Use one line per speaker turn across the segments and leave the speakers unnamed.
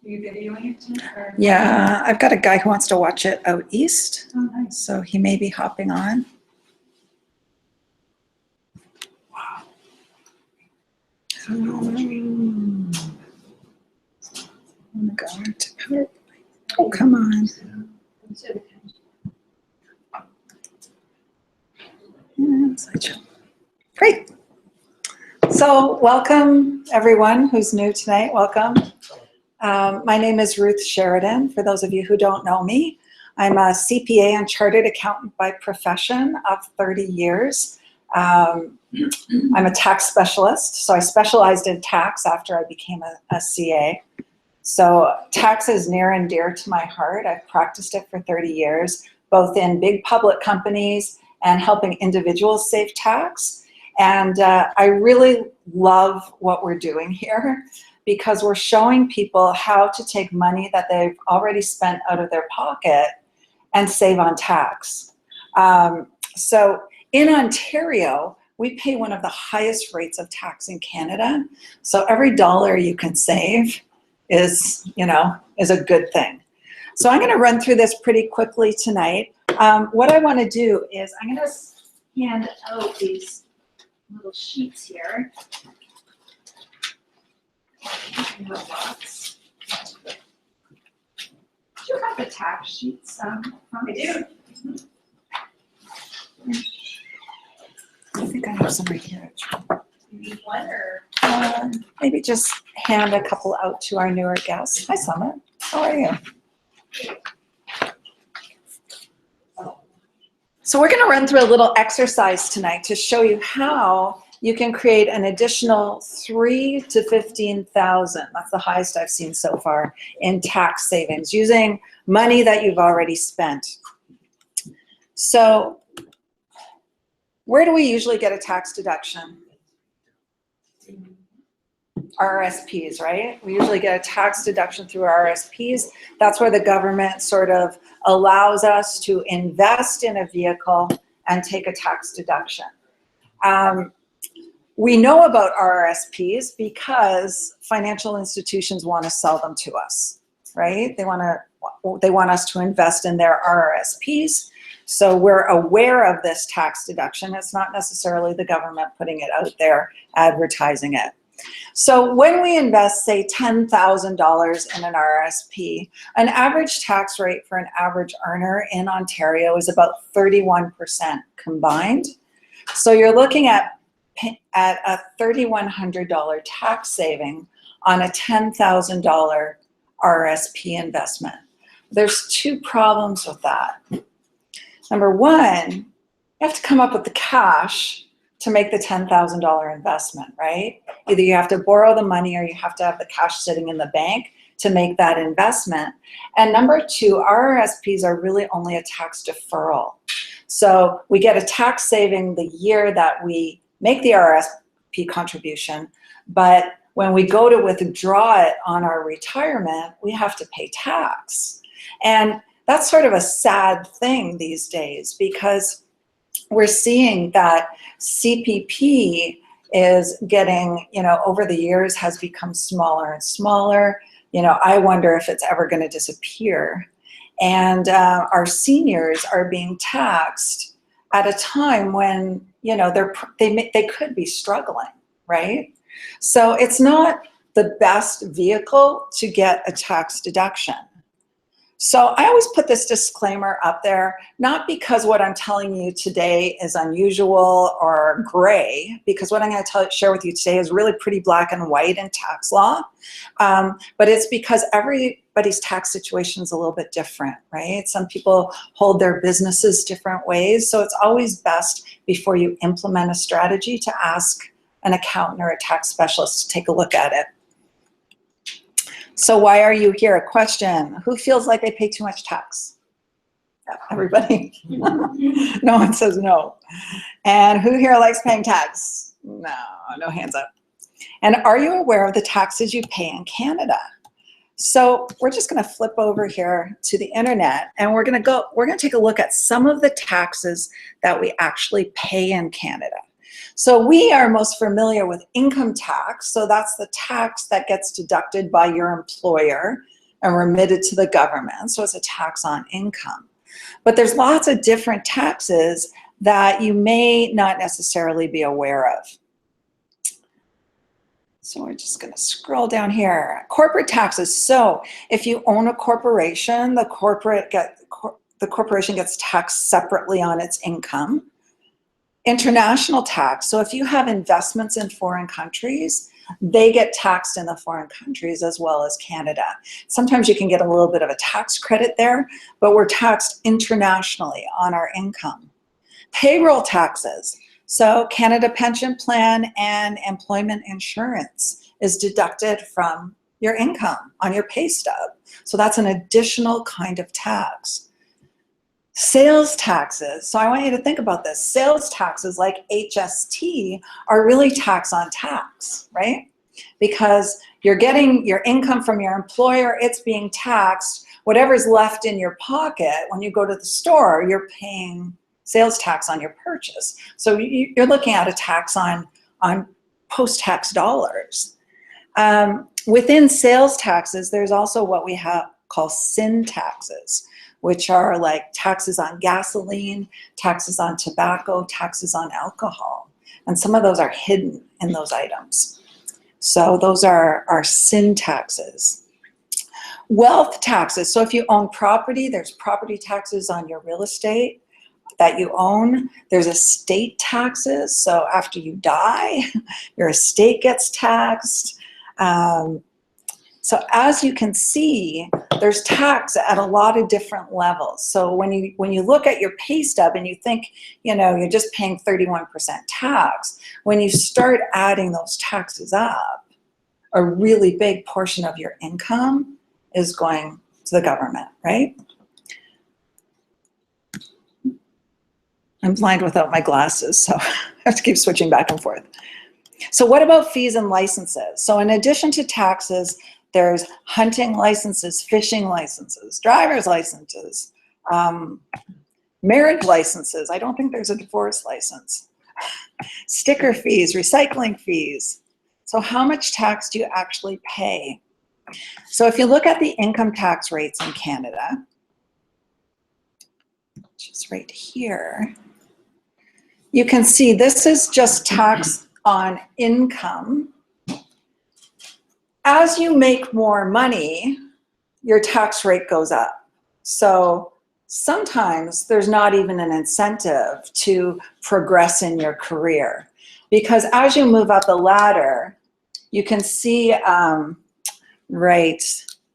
Are you videoing it tonight? Or?
Yeah, I've got a guy who wants to watch it out east,
Oh, nice.
so he may be hopping on. Wow. I'm gonna go into PowerPoint. Oh, come on. Slideshow. Great. So welcome everyone who's new tonight. Welcome. My name is Ruth Sheridan. For those of you who don't know me, I'm a CPA and chartered accountant by profession of 30 years. I'm a tax specialist, so I specialized in tax after I became a CA. So tax is near and dear to my heart. I've practiced it for 30 years, both in big public companies and helping individuals save tax. And I really love what we're doing here because we're showing people how to take money that they've already spent out of their pocket and save on tax. So in Ontario, we pay one of the highest rates of tax in Canada. So every dollar you can save is, is a good thing. So I'm gonna run through this pretty quickly tonight. What I wanna do is I'm gonna hand out these little sheets here. Do you have the tax sheets? I do. I think I have some right here.
You need one or?
Maybe just hand a couple out to our newer guests. Hi, Summit. How are you? So we're going to run through a little exercise tonight to show you how you can create an additional $3,000 to $15,000. That's the highest I've seen so far in tax savings using money that you've already spent. So where do we usually get a tax deduction? RRSPs, right? We usually get a tax deduction through RRSPs. That's where the government sort of allows us to invest in a vehicle and take a tax deduction. We know about RRSPs because financial institutions want to sell them to us, right? They want us to invest in their RRSPs. So we're aware of this tax deduction. It's not necessarily the government putting it out there, advertising it. So when we invest, say, $10,000 in an RRSP, an average tax rate for an average earner in Ontario is about 31% combined. So you're looking at a $3,100 tax saving on a $10,000 RRSP investment. There's two problems with that. Number one, you have to come up with the cash to make the $10,000 investment, right? Either you have to borrow the money or you have to have the cash sitting in the bank to make that investment. And number two, RRSPs are really only a tax deferral. So we get a tax saving the year that we make the RRSP contribution, but when we go to withdraw it on our retirement, we have to pay tax. And that's sort of a sad thing these days because we're seeing that CPP is getting, over the years has become smaller and smaller. I wonder if it's ever going to disappear. And our seniors are being taxed at a time when, they could be struggling, right? So it's not the best vehicle to get a tax deduction. So I always put this disclaimer up there, not because what I'm telling you today is unusual or gray, because what I'm going to share with you today is really pretty black and white in tax law. But it's because everybody's tax situation is a little bit different, right? Some people hold their businesses different ways. So it's always best before you implement a strategy to ask an accountant or a tax specialist to take a look at it. So why are you here? A question. Who feels like they pay too much tax? Everybody? No one says no. And who here likes paying tax? No hands up. And are you aware of the taxes you pay in Canada? So we're just going to flip over here to the internet and we're going to take a look at some of the taxes that we actually pay in Canada. So we are most familiar with income tax. So that's the tax that gets deducted by your employer and remitted to the government. So it's a tax on income. But there's lots of different taxes that you may not necessarily be aware of. So we're just going to scroll down here. Corporate taxes. So if you own a corporation, the corporation gets taxed separately on its income. International tax. So if you have investments in foreign countries, they get taxed in the foreign countries as well as Canada. Sometimes you can get a little bit of a tax credit there, but we're taxed internationally on our income. Payroll taxes. So Canada Pension Plan and employment insurance is deducted from your income on your pay stub. So that's an additional kind of tax. Sales taxes. So I want you to think about this. Sales taxes like HST are really tax on tax, right? Because you're getting your income from your employer, it's being taxed. Whatever's left in your pocket, when you go to the store, you're paying sales tax on your purchase. So you're looking at a tax on post-tax dollars. Within sales taxes, there's also what we call sin taxes, which are like taxes on gasoline, taxes on tobacco, taxes on alcohol. And some of those are hidden in those items. So those are our sin taxes. Wealth taxes. So if you own property, there's property taxes on your real estate that you own. There's estate taxes. So after you die, your estate gets taxed. So as you can see, there's tax at a lot of different levels. So when you look at your pay stub and you think, you're just paying 31% tax, when you start adding those taxes up, a really big portion of your income is going to the government, right? I'm blind without my glasses, so I have to keep switching back and forth. So what about fees and licenses? So in addition to taxes, there's hunting licenses, fishing licenses, driver's licenses, marriage licenses. I don't think there's a divorce license. Sticker fees, recycling fees. So how much tax do you actually pay? So if you look at the income tax rates in Canada, which is right here, you can see this is just tax on income. As you make more money, your tax rate goes up. So sometimes there's not even an incentive to progress in your career, because as you move up the ladder, you can see right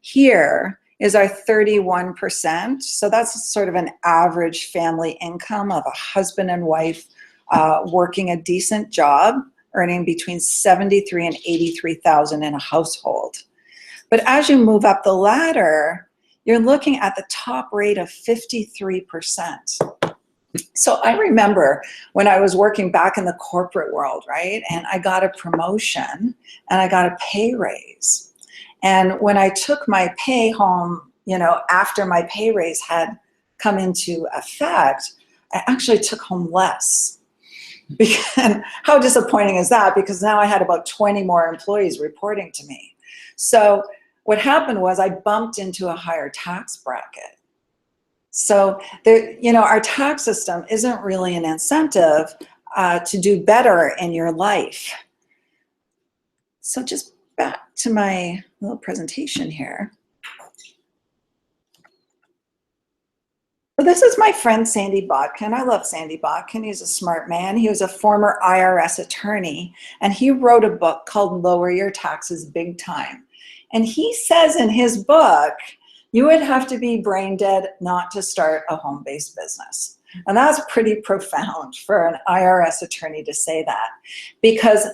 here is our 31%. So that's sort of an average family income of a husband and wife working a decent job, earning between $73,000 and $83,000 in a household. But as you move up the ladder, you're looking at the top rate of 53%. So I remember when I was working back in the corporate world, right? And I got a promotion and I got a pay raise. And when I took my pay home, after my pay raise had come into effect, I actually took home less. And how disappointing is that? Because now I had about 20 more employees reporting to me. So what happened was I bumped into a higher tax bracket. So there, our tax system isn't really an incentive to do better in your life. So just back to my little presentation here. So this is my friend Sandy Botkin. I love Sandy Botkin. He's a smart man. He was a former IRS attorney, and he wrote a book called Lower Your Taxes Big Time. And he says in his book, you would have to be brain dead not to start a home-based business. And that's pretty profound for an IRS attorney to say that, because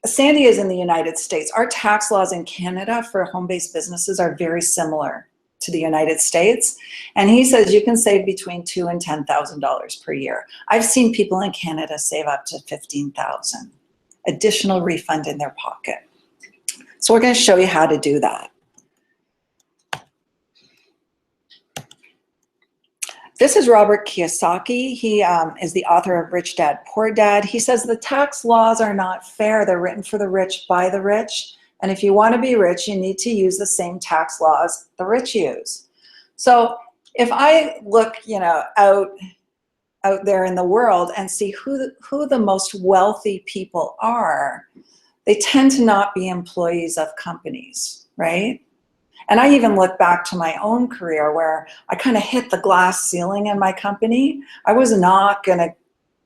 Sandy is in the United States. Our tax laws in Canada for home-based businesses are very similar to the United States. And he says you can save between $2,000 and $10,000 per year. I've seen people in Canada save up to $15,000 additional refund in their pocket. So we're going to show you how to do that. This is Robert Kyosaki. He is the author of Rich Dad, Poor Dad. He says the tax laws are not fair. They're written for the rich by the rich And if you want to be rich, you need to use the same tax laws the rich use. So if I look, out there in the world and see who the most wealthy people are, they tend to not be employees of companies, right? And I even look back to my own career where I kind of hit the glass ceiling in my company. I was not going to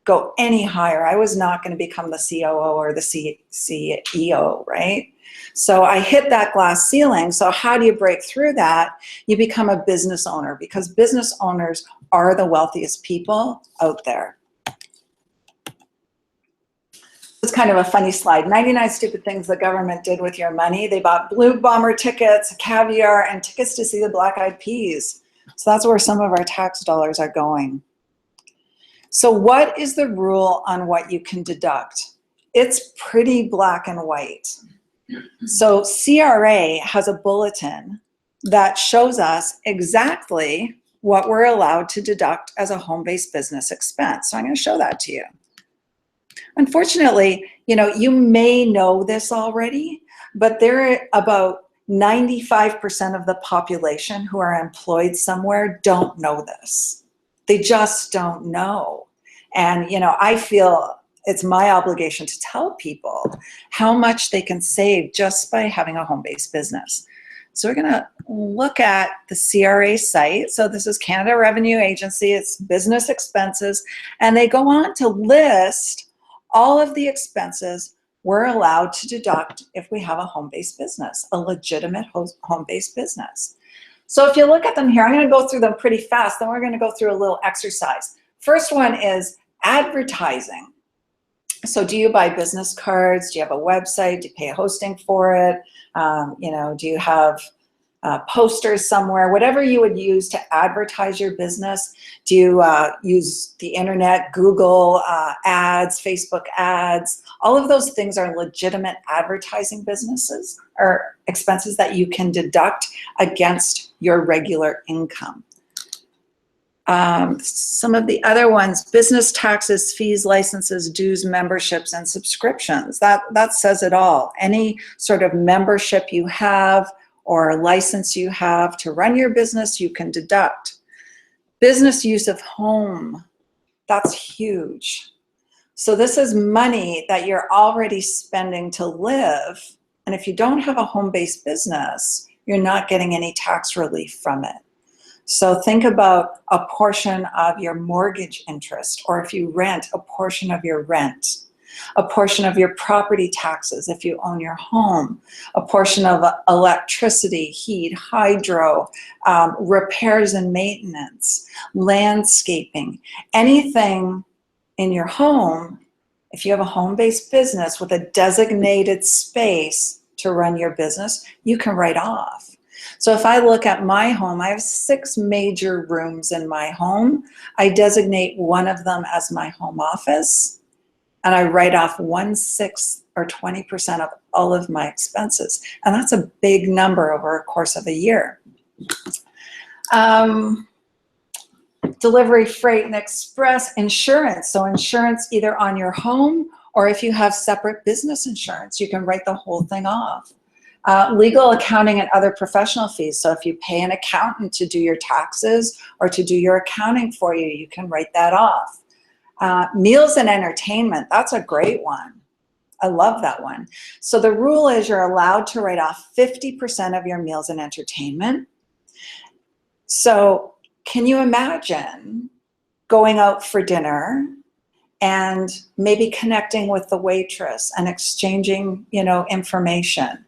go any higher. I was not going to become the COO or the CEO, right? So I hit that glass ceiling. So how do you break through that? You become a business owner, because business owners are the wealthiest people out there. It's kind of a funny slide. 99 stupid things the government did with your money. They bought Blue Bomber tickets, caviar, and tickets to see the Black Eyed Peas. So that's where some of our tax dollars are going. So what is the rule on what you can deduct? It's pretty black and white. So CRA has a bulletin that shows us exactly what we're allowed to deduct as a home-based business expense. So I'm going to show that to you. Unfortunately, you may know this already, but there are about 95% of the population who are employed somewhere don't know this. They just don't know. And, I feel it's my obligation to tell people how much they can save just by having a home-based business. So we're going to look at the CRA site. So this is Canada Revenue Agency. It's business expenses. And they go on to list all of the expenses we're allowed to deduct if we have a home-based business, a legitimate home-based business. So if you look at them here, I'm going to go through them pretty fast. Then we're going to go through a little exercise. First one is advertising. So do you buy business cards? Do you have a website? Do you pay hosting for it? Do you have posters somewhere? Whatever you would use to advertise your business. Do you use the internet, Google ads, Facebook ads? All of those things are legitimate advertising businesses or expenses that you can deduct against your regular income. Some of the other ones: business taxes, fees, licenses, dues, memberships, and subscriptions. That says it all. Any sort of membership you have or license you have to run your business, you can deduct. Business use of home, that's huge. So this is money that you're already spending to live. And if you don't have a home-based business, you're not getting any tax relief from it. So think about a portion of your mortgage interest, or if you rent, a portion of your rent, a portion of your property taxes if you own your home, a portion of electricity, heat, hydro, repairs and maintenance, landscaping, anything in your home. If you have a home-based business with a designated space to run your business, you can write off. So if I look at my home, I have 6 major rooms in my home. I designate one of them as my home office, and I write off 1/6 or 20% of all of my expenses. And that's a big number over a course of a year. Delivery, freight, and express, insurance. So insurance either on your home, or if you have separate business insurance, you can write the whole thing off. Legal, accounting, and other professional fees. So if you pay an accountant to do your taxes or to do your accounting for you, you can write that off. Meals and entertainment, that's a great one. I love that one. So the rule is you're allowed to write off 50% of your meals and entertainment. So can you imagine going out for dinner and maybe connecting with the waitress and exchanging, information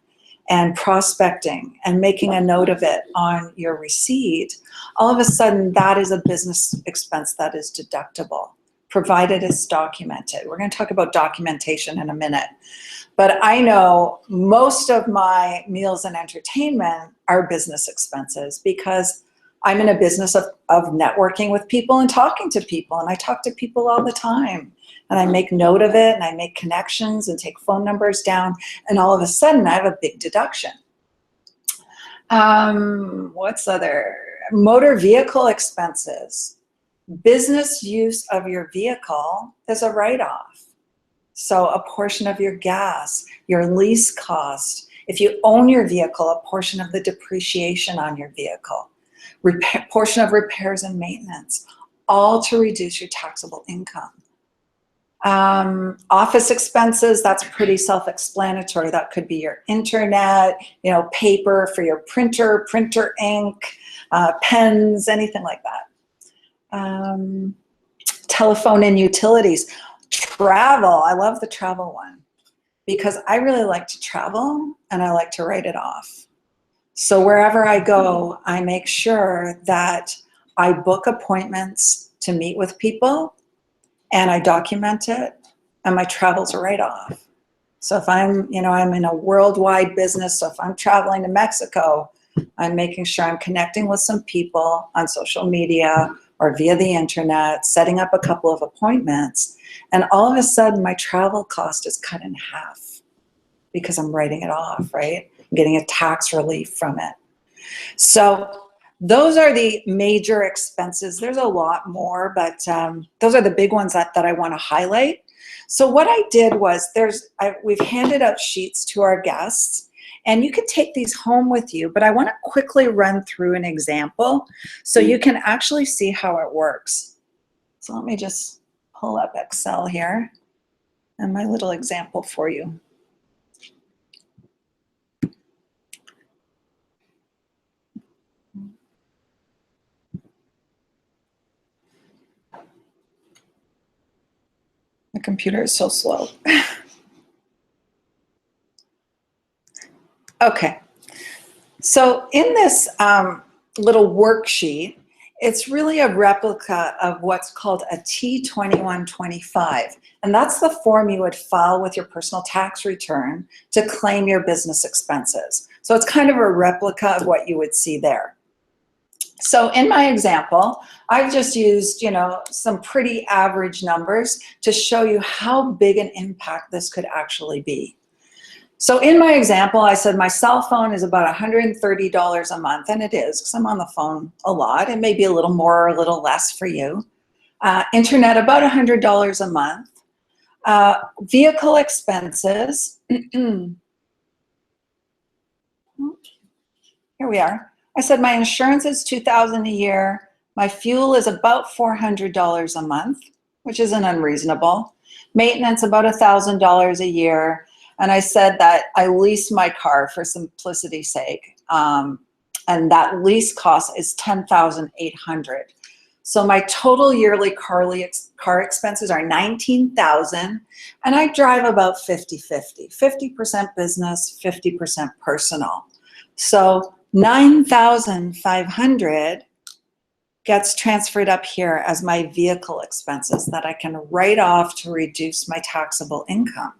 and prospecting and making a note of it on your receipt? All of a sudden, that is a business expense that is deductible, provided it's documented. We're going to talk about documentation in a minute. But I know most of my meals and entertainment are business expenses because I'm in a business of networking with people and talking to people. And I talk to people all the time. And I make note of it, and I make connections and take phone numbers down. And all of a sudden, I have a big deduction. What's other? Motor vehicle expenses. Business use of your vehicle is a write-off. So a portion of your gas, your lease cost. If you own your vehicle, a portion of the depreciation on your vehicle, portion of repairs and maintenance, all to reduce your taxable income. Office expenses, that's pretty self-explanatory. That could be your internet, you know, paper for your printer, printer ink, pens, anything like that. Telephone and utilities. Travel, I love the travel one because I really like to travel and I like to write it off. So wherever I go, I make sure that I book appointments to meet with people and I document it, and my travels are right off. So if I'm, you know, I'm in a worldwide business, so if I'm traveling to Mexico, I'm making sure I'm connecting with some people on social media or via the internet, setting up a couple of appointments, and all of a sudden my travel cost is cut in half because I'm writing it off, right? I'm getting a tax relief from it. So those are the major expenses. There's a lot more, but those are the big ones that I want to highlight. So what I did was we've handed out sheets to our guests, and you can take these home with you, but I want to quickly run through an example so you can actually see how it works. So let me just pull up Excel here and my little example for you. The computer is so slow. Okay, so in this little worksheet, it's really a replica of what's called a T2125, and that's the form you would file with your personal tax return to claim your business expenses. So it's kind of a replica of what you would see there. So in my example, I've just used, you know, some pretty average numbers to show you how big an impact this could actually be. So in my example, I said my cell phone is about $130 a month, and it is because I'm on the phone a lot. It may be a little more or a little less for you. Internet, about $100 a month. Vehicle expenses. Here we are. I said my insurance is $2,000 a year. My fuel is about $400 a month, which isn't unreasonable. Maintenance, about $1,000 a year. And I said that I lease my car for simplicity's sake. And that lease cost is $10,800. So my total yearly car expenses are $19,000, and I drive about 50-50, 50% business, 50% personal. So $9,500 gets transferred up here as my vehicle expenses that I can write off to reduce my taxable income.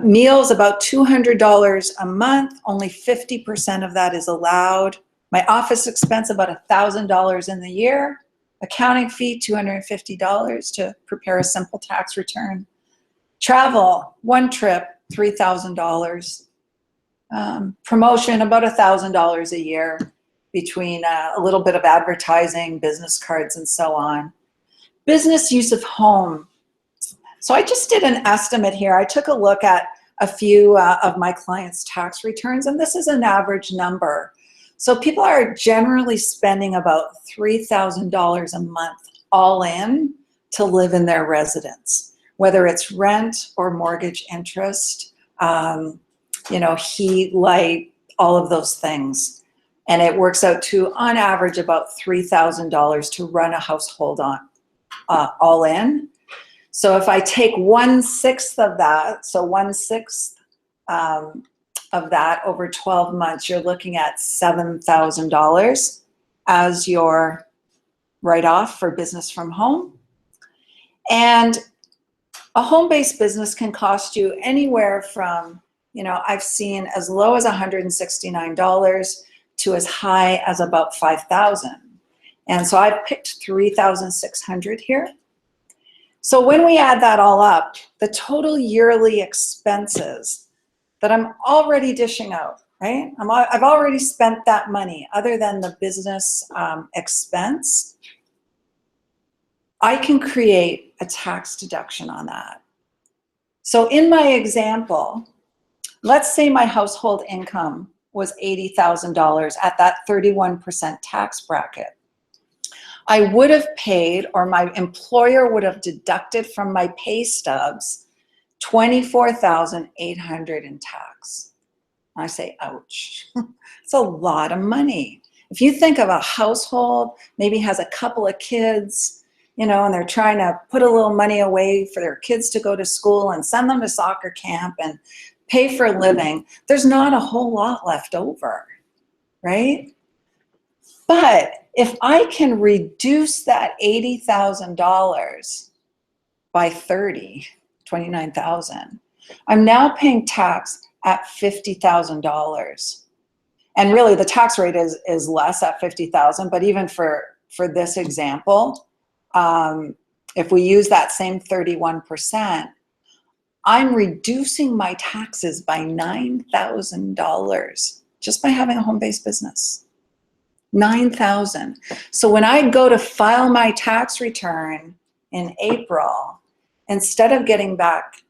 Meals, about $200 a month, only 50% of that is allowed. My office expense, about $1,000 in the year. Accounting fee, $250 to prepare a simple tax return. Travel, one trip, $3,000. Promotion, about $1,000 a year between a little bit of advertising, business cards, and so on. Business use of home. So I just did an estimate here. I took a look at a few of my clients' tax returns, and this is an average number. So people are generally spending about $3,000 a month all in to live in their residence, whether it's rent or mortgage interest, you know, heat, light, all of those things. And it works out to, on average, about $3,000 to run a household on all in. So if I take 1/6 of that, so 1/6 of that over 12 months, you're looking at $7,000 as your write-off for business from home. And a home-based business can cost you anywhere from, you know, I've seen as low as $169 to as high as about $5,000. And so I've picked $3,600 here. So when we add that all up, the total yearly expenses that I'm already dishing out, right? I've already spent that money other than the business expense. I can create a tax deduction on that. So in my example, Let's say my household income was $80,000 at that 31% tax bracket. I would have paid, or my employer would have deducted from my pay stubs, $24,800 in tax. I say, ouch. It's a lot of money. If you think of a household, maybe has a couple of kids, you know, and they're trying to put a little money away for their kids to go to school and send them to soccer camp and pay for a living, there's not a whole lot left over, right? But if I can reduce that $80,000 by 29,000, I'm now paying tax at $50,000. And really the tax rate is less at 50,000, but even for this example, if we use that same 31%, I'm reducing my taxes by $9,000 just by having a home-based business. 9,000. So when I go to file my tax return in April, instead of getting back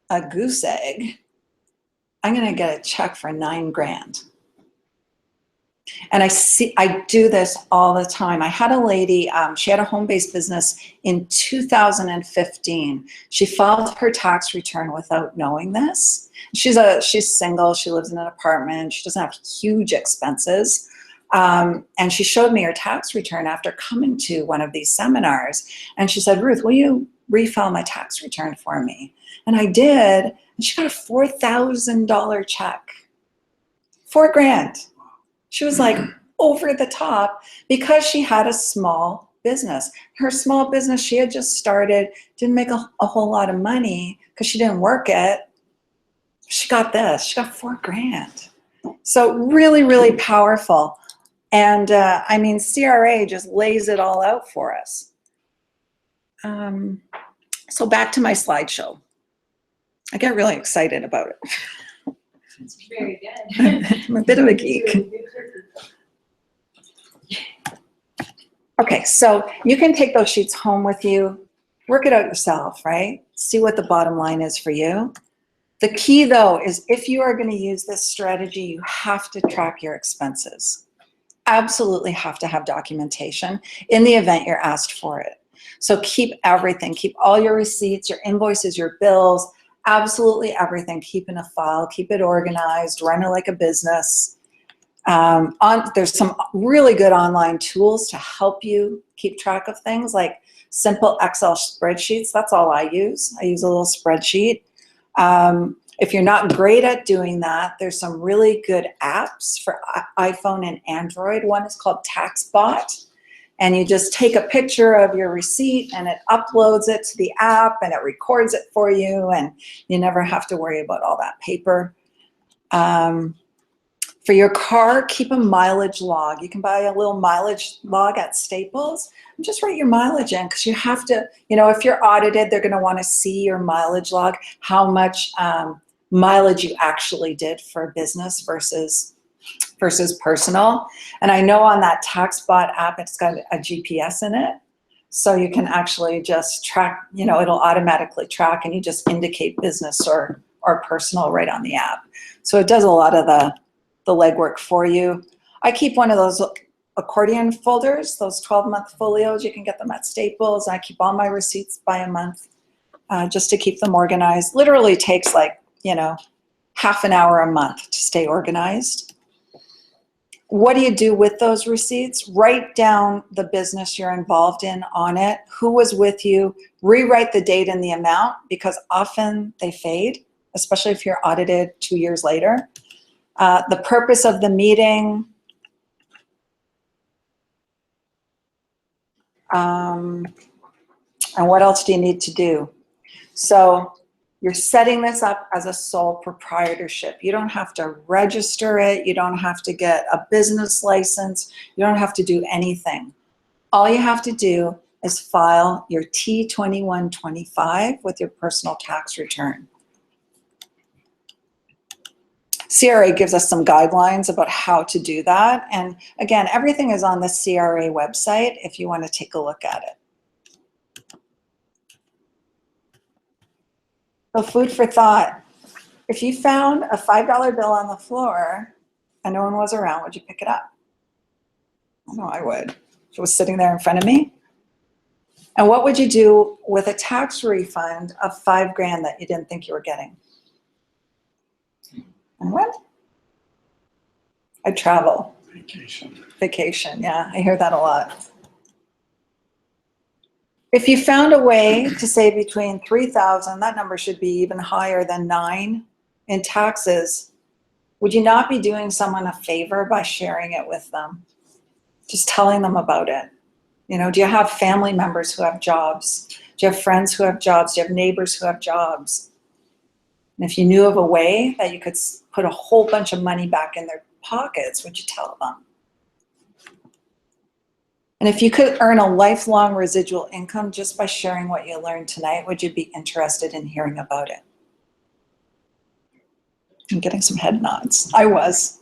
a goose egg, I'm going to get a check for $9,000. And I do this all the time. I had a lady, she had a home-based business in 2015. She filed her tax return without knowing this. She's single, she lives in an apartment, she doesn't have huge expenses. And she showed me her tax return after coming to one of these seminars. And she said, Ruth, will you refile my tax return for me? And I did, and she got a $4,000 check. $4,000. She was like over the top because she had a small business. Her small business, she had just started, didn't make a whole lot of money because she didn't work it. She got this, she got $4,000. So really, really powerful. And I mean, CRA just lays it all out for us. So back to my slideshow. I get really excited about it.
It's very good.
I'm a bit of a geek. Okay, so you can take those sheets home with you, work it out yourself, right? See what the bottom line is for you. The key though is if you are going to use this strategy, you have to track your expenses. Absolutely have to have documentation in the event you're asked for it. So keep everything, keep all your receipts, your invoices, your bills, absolutely everything. Keep in a file, keep it organized, run it like a business. There's some really good online tools to help you keep track of things, like simple Excel spreadsheets. That's all I use. I use a little spreadsheet. If you're not great at doing that, there's some really good apps for iPhone and Android. One is called TaxBot. And you just take a picture of your receipt and it uploads it to the app and it records it for you, and you never have to worry about all that paper. For your car, keep a mileage log. You can buy a little mileage log at Staples and just write your mileage in, because you have to, you know, if you're audited, they're going to want to see your mileage log, how much mileage you actually did for business versus personal. And I know on that TaxBot app, it's got a GPS in it. So you can actually just track, you know, it'll automatically track, and you just indicate business or personal right on the app. So it does a lot of the legwork for you. I keep one of those accordion folders, those 12-month folios. You can get them at Staples. I keep all my receipts by a month just to keep them organized. Literally takes like, you know, half an hour a month to stay organized. What do you do with those receipts? Write down the business you're involved in on it, who was with you, rewrite the date and the amount, because often they fade, especially if you're audited 2 years later. The purpose of the meeting. And what else do you need to do? So you're setting this up as a sole proprietorship. You don't have to register it. You don't have to get a business license. You don't have to do anything. All you have to do is file your T2125 with your personal tax return. CRA gives us some guidelines about how to do that. And again, everything is on the CRA website if you want to take a look at it. So food for thought. If you found a $5 bill on the floor and no one was around, would you pick it up? I know I would. If it was sitting there in front of me. And what would you do with a tax refund of $5,000 that you didn't think you were getting? Anyone? I'd travel. Vacation, yeah, I hear that a lot. If you found a way to save between $3,000, that number should be even higher than $9,000 in taxes, would you not be doing someone a favor by sharing it with them? Just telling them about it. You know, do you have family members who have jobs? Do you have friends who have jobs? Do you have neighbors who have jobs? And if you knew of a way that you could put a whole bunch of money back in their pockets, would you tell them? And if you could earn a lifelong residual income just by sharing what you learned tonight, would you be interested in hearing about it? I'm getting some head nods. I was.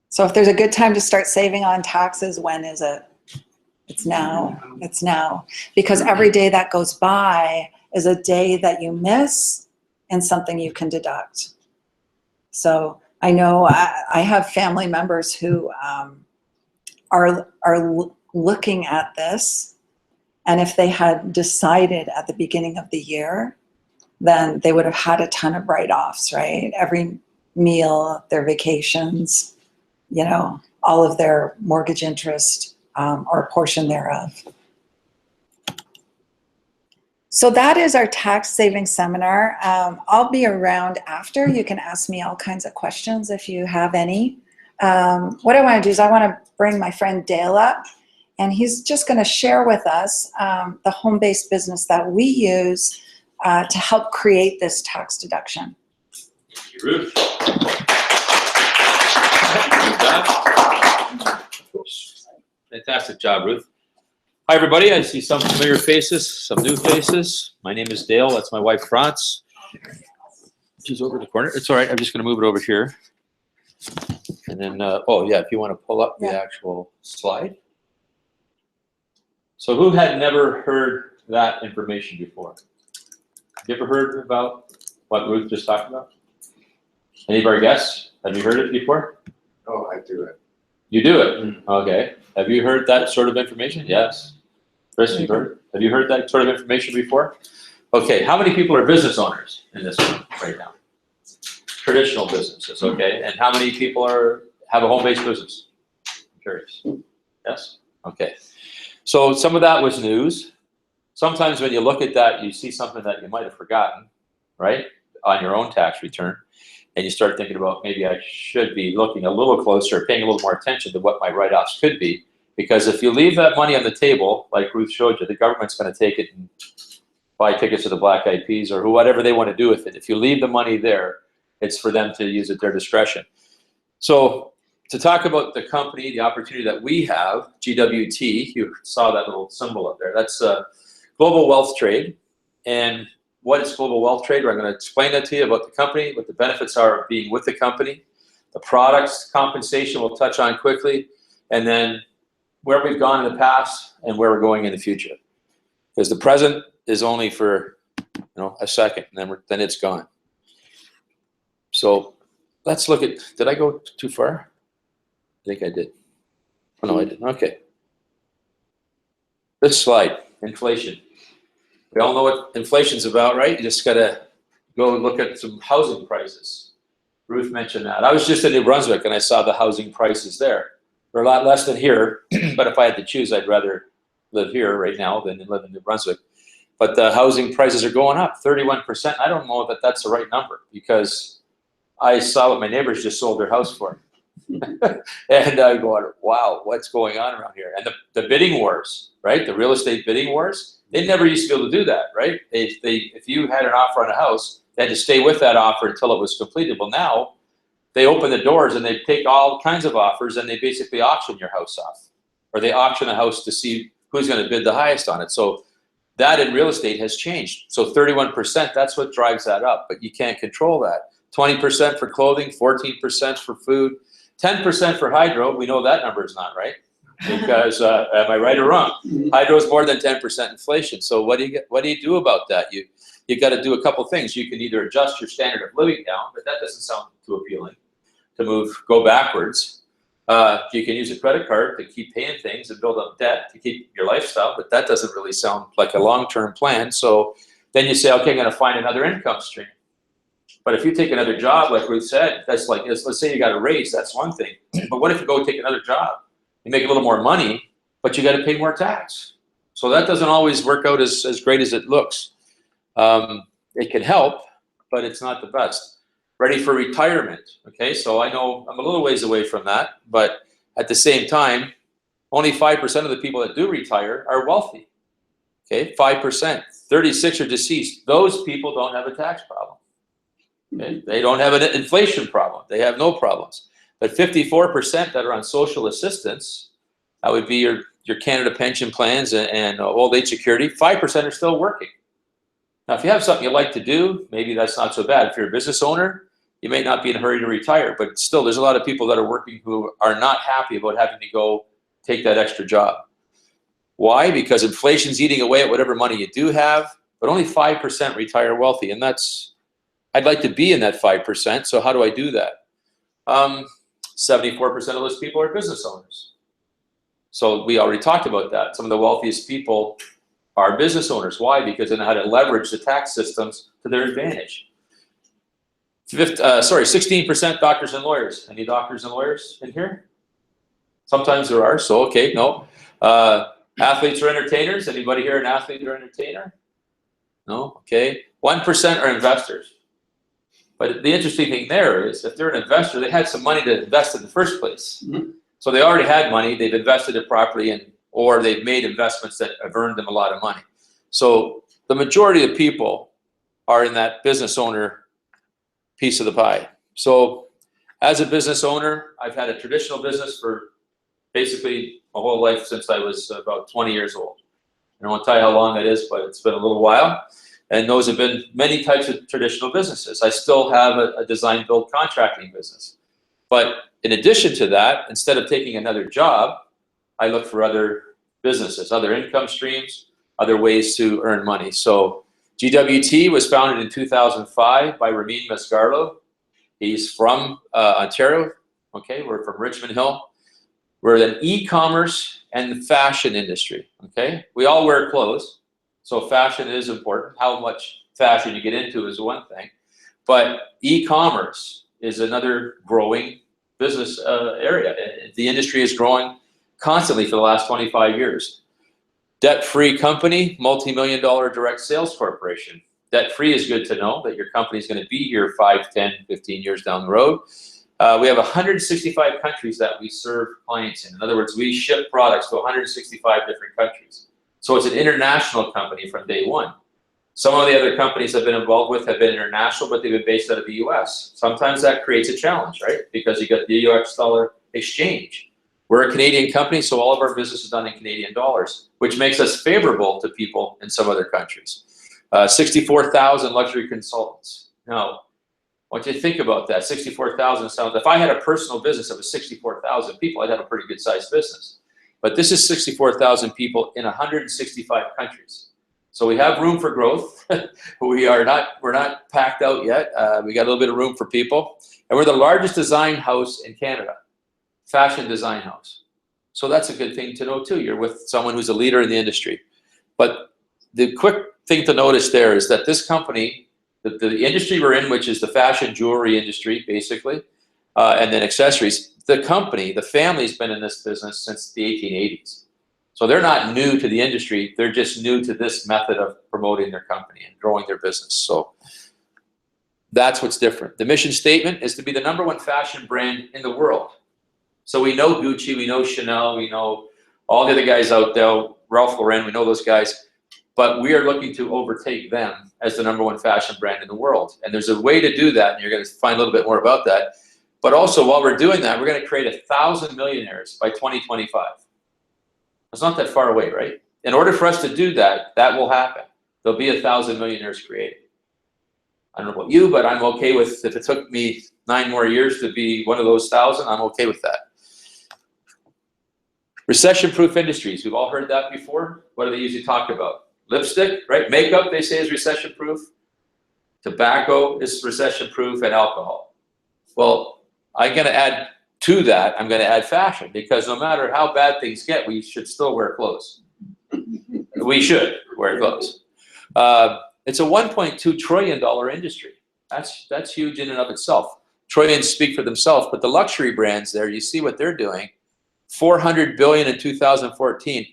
So if there's a good time to start saving on taxes, when is it? It's now. It's now. Because every day that goes by is a day that you miss and something you can deduct. So I know I have family members who are looking at this, and if they had decided at the beginning of the year, then they would have had a ton of write-offs, right? Every meal, their vacations, you know, all of their mortgage interest or a portion thereof. So that is our tax saving seminar. I'll be around after. You can ask me all kinds of questions if you have any. What I want to do is I want to bring my friend Dale up, and he's just going to share with us the home-based business that we use to help create this tax deduction.
Thank you, Ruth. Fantastic job, Ruth. Hi, everybody. I see some familiar faces, some new faces. My name is Dale. That's my wife, France. She's over in the corner. It's all right. I'm just going to move it over here. And then, oh, yeah, if you want to pull up the actual slide. So who had never heard that information before? Have you ever heard about what Ruth just talked about? Any of our guests? Have you heard it before?
Oh, I do it.
You do it? Okay. Have you heard that sort of information? Yes. Chris, you've heard? Have you heard that sort of information before? Okay. How many people are business owners in this room right now? Traditional businesses, okay. And how many people have a home-based business? I'm curious. Yes? Okay. So some of that was news. Sometimes when you look at that, you see something that you might have forgotten, right, on your own tax return. And you start thinking about, maybe I should be looking a little closer, paying a little more attention to what my write-offs could be. Because if you leave that money on the table, like Ruth showed you, the government's going to take it and buy tickets to the Black Eyed Peas or whatever they want to do with it. If you leave the money there, it's for them to use at their discretion. So to talk about the company, the opportunity that we have, GWT, you saw that little symbol up there. That's Global Wealth Trade. And what is Global Wealth Trade? I'm going to explain that to you about the company, what the benefits are of being with the company, the products, compensation we'll touch on quickly, and then where we've gone in the past and where we're going in the future. Because the present is only for a second, and then it's gone. So let's look at, did I go too far? I think I did. Oh, no, I didn't. Okay. This slide, inflation. We all know what inflation's about, right? You just got to go and look at some housing prices. Ruth mentioned that. I was just in New Brunswick and I saw the housing prices there. They're a lot less than here, but if I had to choose, I'd rather live here right now than live in New Brunswick. But the housing prices are going up 31%. I don't know that that's the right number because I saw what my neighbors just sold their house for. And I go, wow, what's going on around here? And the bidding wars, right? The real estate bidding wars, they never used to be able to do that, right? If you had an offer on a house, they had to stay with that offer until it was completed. Well, now they open the doors and they take all kinds of offers and they basically auction your house off. Or they auction a house to see who's going to bid the highest on it. So that in real estate has changed. So 31%, that's what drives that up, but you can't control that. 20% for clothing, 14% for food, 10% for hydro. We know that number is not right because am I right or wrong? Hydro is more than 10% inflation. So what do you do about that? you've got to do a couple things. You can either adjust your standard of living down, but that doesn't sound too appealing to go backwards. You can use a credit card to keep paying things and build up debt to keep your lifestyle, but that doesn't really sound like a long-term plan. So then you say, okay, I'm going to find another income stream. But if you take another job, like Ruth said, that's like, let's say you got a raise, that's one thing. But what if you go take another job? You make a little more money, but you got to pay more tax. So that doesn't always work out as great as it looks. It can help, but it's not the best. Ready for retirement. Okay, so I know I'm a little ways away from that, but at the same time, only 5% of the people that do retire are wealthy. Okay, 5%. 36 are deceased. Those people don't have a tax problem. Okay? They don't have an inflation problem. They have no problems. But 54% that are on social assistance, that would be your Canada pension plans and old age security, 5% are still working. Now, if you have something you like to do, maybe that's not so bad. If you're a business owner, you may not be in a hurry to retire, but still there's a lot of people that are working who are not happy about having to go take that extra job. Why? Because inflation's eating away at whatever money you do have, but only 5% retire wealthy, and I'd like to be in that 5%, so how do I do that? 74% of those people are business owners. So we already talked about that. Some of the wealthiest people are business owners. Why? Because they know how to leverage the tax systems to their advantage. 16% doctors and lawyers. Any doctors and lawyers in here? Sometimes there are, so okay, no. Athletes or entertainers? Anybody here an athlete or entertainer? No, okay. 1% are investors. But the interesting thing there is if they're an investor, they had some money to invest in the first place. Mm-hmm. So they already had money, they've invested it properly, or they've made investments that have earned them a lot of money. So the majority of people are in that business owner piece of the pie. So as a business owner, I've had a traditional business for basically my whole life since I was about 20 years old. I won't tell you how long that is, but it's been a little while. And those have been many types of traditional businesses. I still have a design build contracting business. But in addition to that, instead of taking another job, I look for other businesses, other income streams, other ways to earn money. So GWT was founded in 2005 by Ramin Masgarlo. He's from Ontario. Okay, we're from Richmond Hill. We're in e-commerce and fashion industry. Okay, we all wear clothes, so fashion is important. How much fashion you get into is one thing, but e-commerce is another growing business area. The industry is growing constantly for the last 25 years. Debt-free company, multi-million-dollar direct sales corporation. Debt-free is good to know that your company is going to be here 5, 10, 15 years down the road. We have 165 countries that we serve clients in. In other words, we ship products to 165 different countries. So it's an international company from day one. Some of the other companies I've been involved with have been international, but they've been based out of the US. Sometimes that creates a challenge, right? Because you got the US dollar exchange. We're a Canadian company, so all of our business is done in Canadian dollars, which makes us favorable to people in some other countries. 64,000 luxury consultants. Now, I want you to think about that. 64,000 sounds, if I had a personal business that was 64,000 people, I'd have a pretty good sized business. But this is 64,000 people in 165 countries. So we have room for growth. We're not packed out yet. We got a little bit of room for people. And we're the largest design house in Canada, fashion design house. So that's a good thing to know too. You're with someone who's a leader in the industry. But the quick thing to notice there is that this company, the industry we're in, which is the fashion jewelry industry, basically, and then accessories, the company, the family's been in this business since the 1880s. So they're not new to the industry. They're just new to this method of promoting their company and growing their business. So that's what's different. The mission statement is to be the #1 fashion brand in the world. So we know Gucci, we know Chanel, we know all the other guys out there, Ralph Lauren, we know those guys. But we are looking to overtake them as the #1 fashion brand in the world. And there's a way to do that, and you're going to find a little bit more about that. But also, while we're doing that, we're going to create 1,000 millionaires by 2025. It's not that far away, right? In order for us to do that, that will happen. There'll be 1,000 millionaires created. I don't know about you, but I'm okay with, if it took me 9 more years to be one of those 1,000, I'm okay with that. Recession-proof industries. We've all heard that before. What do they usually talk about? Lipstick, right? Makeup, they say, is recession-proof. tobacco is recession-proof, and alcohol. Well, I'm going to add to that, I'm going to add fashion, because no matter how bad things get, we should still wear clothes. We should wear clothes. It's a $1.2 trillion industry. That's huge in and of itself. Trillions speak for themselves, but the luxury brands there, you see what they're doing. $400 billion in 2014.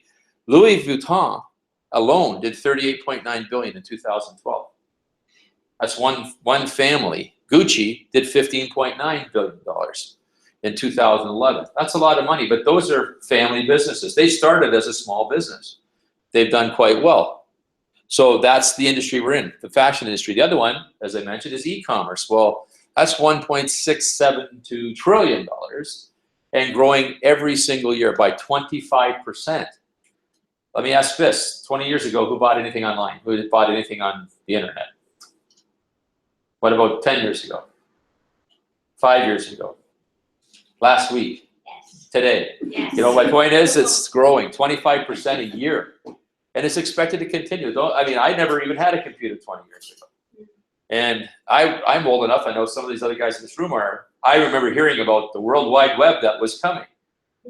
Louis Vuitton alone did $38.9 billion in 2012. That's one family. Gucci did $15.9 billion in 2011. That's a lot of money, but those are family businesses. They started as a small business. They've done quite well. So that's the industry we're in, the fashion industry. The other one, as I mentioned, is e-commerce. Well, that's $1.672 trillion and growing every single year by 25%. Let me ask this, 20 years ago, who bought anything online? Who bought anything on the internet? What about 10 years ago? 5 years ago? Last week?
Yes.
Today?
Yes.
You know, my point is it's growing 25% a year. And it's expected to continue. I mean, I never even had a computer 20 years ago. And I'm old enough, I know some of these other guys in this room are, I remember hearing about the World Wide Web that was coming.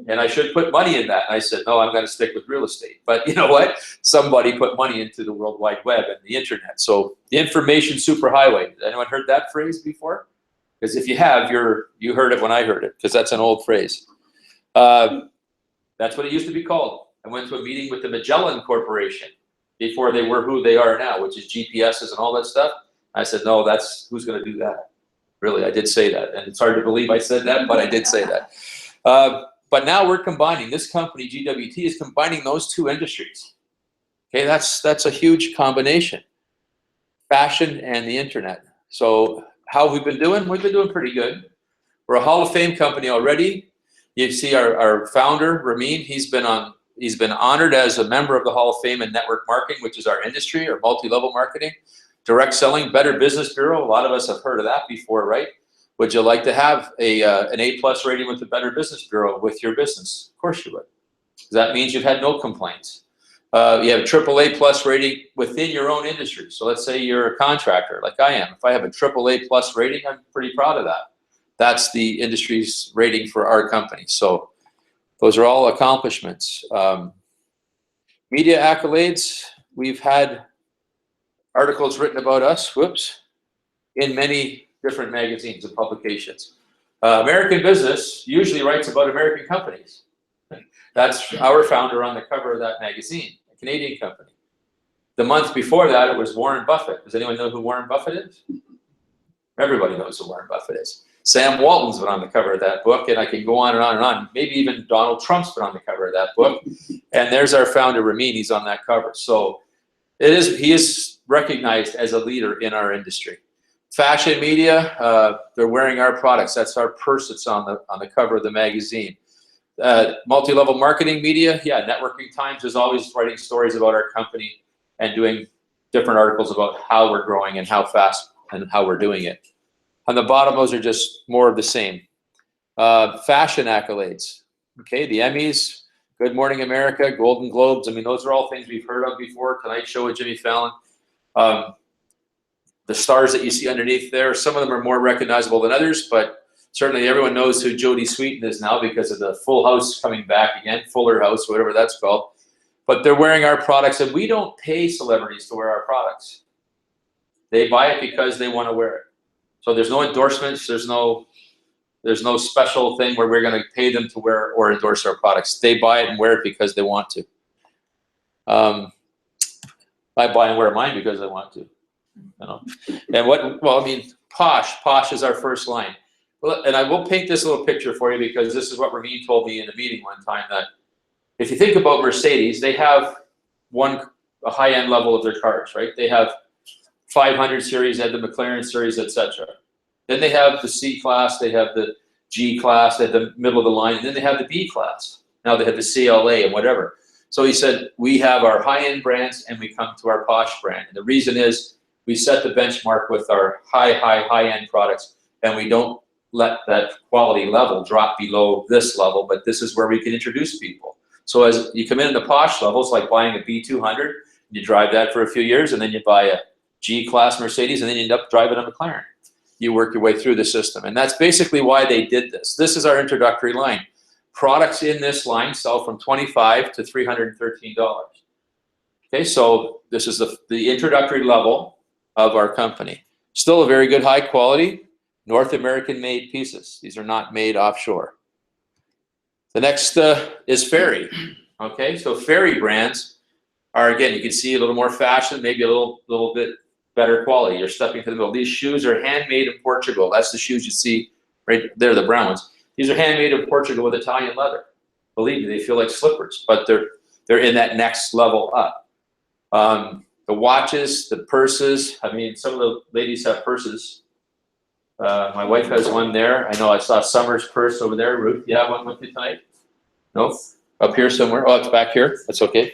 And I should put money in that. And I said, no, I'm going to stick with real estate. But you know what? Somebody put money into the World Wide Web and the internet. So the information superhighway. Has anyone heard that phrase before? Because if you have, you heard it when I heard it, because that's an old phrase. That's what it used to be called. I went to a meeting with the Magellan Corporation before they were who they are now, which is GPSs and all that stuff. I said, no, who's going to do that? Really, I did say that. And it's hard to believe I said that, but I did say that. But now we're combining, this company, GWT, is combining those two industries. Okay, that's a huge combination. Fashion and the internet. So how have we been doing? We've been doing pretty good. We're a Hall of Fame company already. You see our founder, Ramin, he's been honored as a member of the Hall of Fame in network marketing, which is our industry, or multi-level marketing. Direct selling, Better Business Bureau. A lot of us have heard of that before, right? Would you like to have an A+ rating with the Better Business Bureau with your business? Of course you would. That means you've had no complaints. You have a AAA+ rating within your own industry. So let's say you're a contractor like I am. If I have a AAA+ rating, I'm pretty proud of that. That's the industry's rating for our company. So those are all accomplishments. Media accolades, we've had articles written about us, in many different magazines and publications. American Business usually writes about American companies. That's our founder on the cover of that magazine, a Canadian company. The month before that, it was Warren Buffett. Does anyone know who Warren Buffett is? Everybody knows who Warren Buffett is. Sam Walton's been on the cover of that book, and I can go on and on and on. Maybe even Donald Trump's been on the cover of that book. And there's our founder, Ramin, he's on that cover. So he is recognized as a leader in our industry. Fashion media, they're wearing our products. That's our purse that's on the cover of the magazine. Multi-level marketing media, yeah, Networking Times is always writing stories about our company and doing different articles about how we're growing and how fast and how we're doing it. On the bottom, those are just more of the same. Fashion accolades, okay, the Emmys, Good Morning America, Golden Globes. I mean, those are all things we've heard of before. Tonight Show with Jimmy Fallon. The stars that you see underneath there, some of them are more recognizable than others, but certainly everyone knows who Jodie Sweetin is now because of the Full House coming back again, Fuller House, whatever that's called. But they're wearing our products, and we don't pay celebrities to wear our products. They buy it because they want to wear it. So there's no endorsements, there's no special thing where we're going to pay them to wear or endorse our products. They buy it and wear it because they want to. I buy and wear mine because I want to. You know. And well, I mean, Posh is our first line. Well, and I will paint this little picture for you because this is what Ramin told me in a meeting one time, that if you think about Mercedes, they have a high-end level of their cars, right? They have 500 series, they have the McLaren series, etc. Then they have the C class, they have the G class, they have the middle of the line, and then they have the B class. Now they have the CLA and whatever. So he said, we have our high-end brands and we come to our Posh brand. And the reason is we set the benchmark with our high-end products, and we don't let that quality level drop below this level, but this is where we can introduce people. So as you come in the Posh levels, like buying a B200, you drive that for a few years, and then you buy a G-Class Mercedes, and then you end up driving a McLaren. You work your way through the system. And that's basically why they did this. This is our introductory line. Products in this line sell from $25 to $313. Okay, so this is the introductory level of our company. Still a very good high quality, North American made pieces. These are not made offshore. The next is FERI. Okay, so FERI brands are, again, you can see a little more fashion, maybe a little bit better quality. You're stepping to the middle. These shoes are handmade in Portugal. That's the shoes you see right there, the brown ones. These are handmade in Portugal with Italian leather. Believe me, they feel like slippers, but they're in that next level up. The watches, the purses. I mean, some of the ladies have purses. My wife has one there. I know I saw Summer's purse over there. Ruth, you have one with you tonight? No? Up here somewhere? Oh, it's back here. That's okay.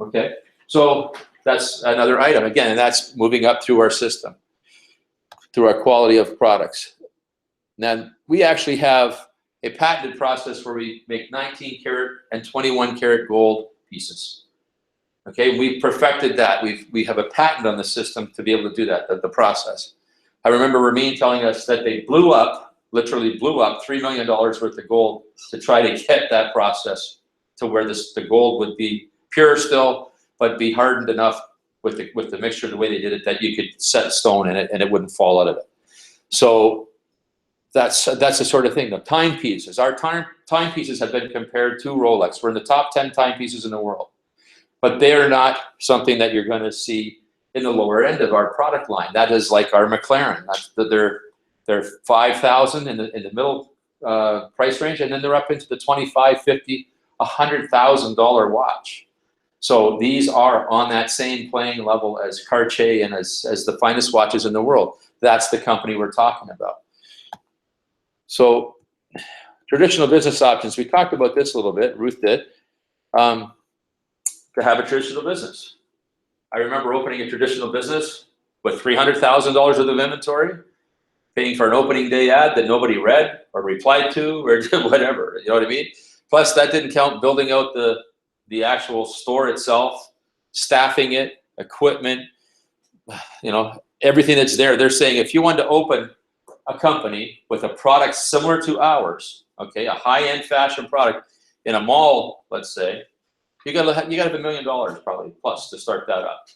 Okay. So that's another item. Again, and that's moving up through our system, through our quality of products. Now, we actually have a patented process where we make 19 karat and 21 karat gold pieces. Okay, we've perfected that. We have a patent on the system to be able to do that, the process. I remember Ramin telling us that they blew up, literally blew up $3 million worth of gold to try to get that process to where the gold would be pure still, but be hardened enough with the mixture, the way they did it, that you could set stone in it and it wouldn't fall out of it. So that's the sort of thing. The timepieces, our timepieces have been compared to Rolex. We're in the top 10 timepieces in the world, but they are not something that you're going to see in the lower end of our product line. That is like our McLaren. They're $5,000 in the middle price range, and then they're up into the $25, $50, $100,000 watch. So these are on that same playing level as Cartier and as the finest watches in the world. That's the company we're talking about. So traditional business options, we talked about this a little bit, Ruth did, to have a traditional business. I remember opening a traditional business with $300,000 worth of inventory, paying for an opening day ad that nobody read or replied to or did whatever, you know what I mean? Plus that didn't count building out the actual store itself, staffing it, equipment, you know, everything that's there. They're saying if you want to open a company with a product similar to ours, okay, a high-end fashion product in a mall, let's say, you gotta have $1 million probably plus to start that up,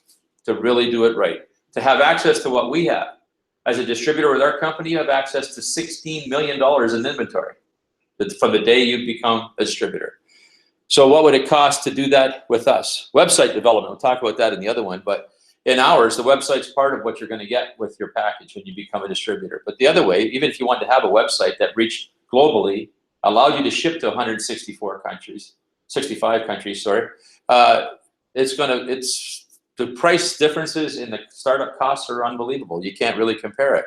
to really do it right, to have access to what we have. As a distributor with our company, you have access to $16 million in inventory from the day you become a distributor. So what would it cost to do that with us? Website development, we'll talk about that in the other one, but in ours, the website's part of what you're gonna get with your package when you become a distributor. But the other way, even if you wanted to have a website that reached globally, allowed you to ship to 65 countries, sorry, the price differences in the startup costs are unbelievable. You can't really compare it.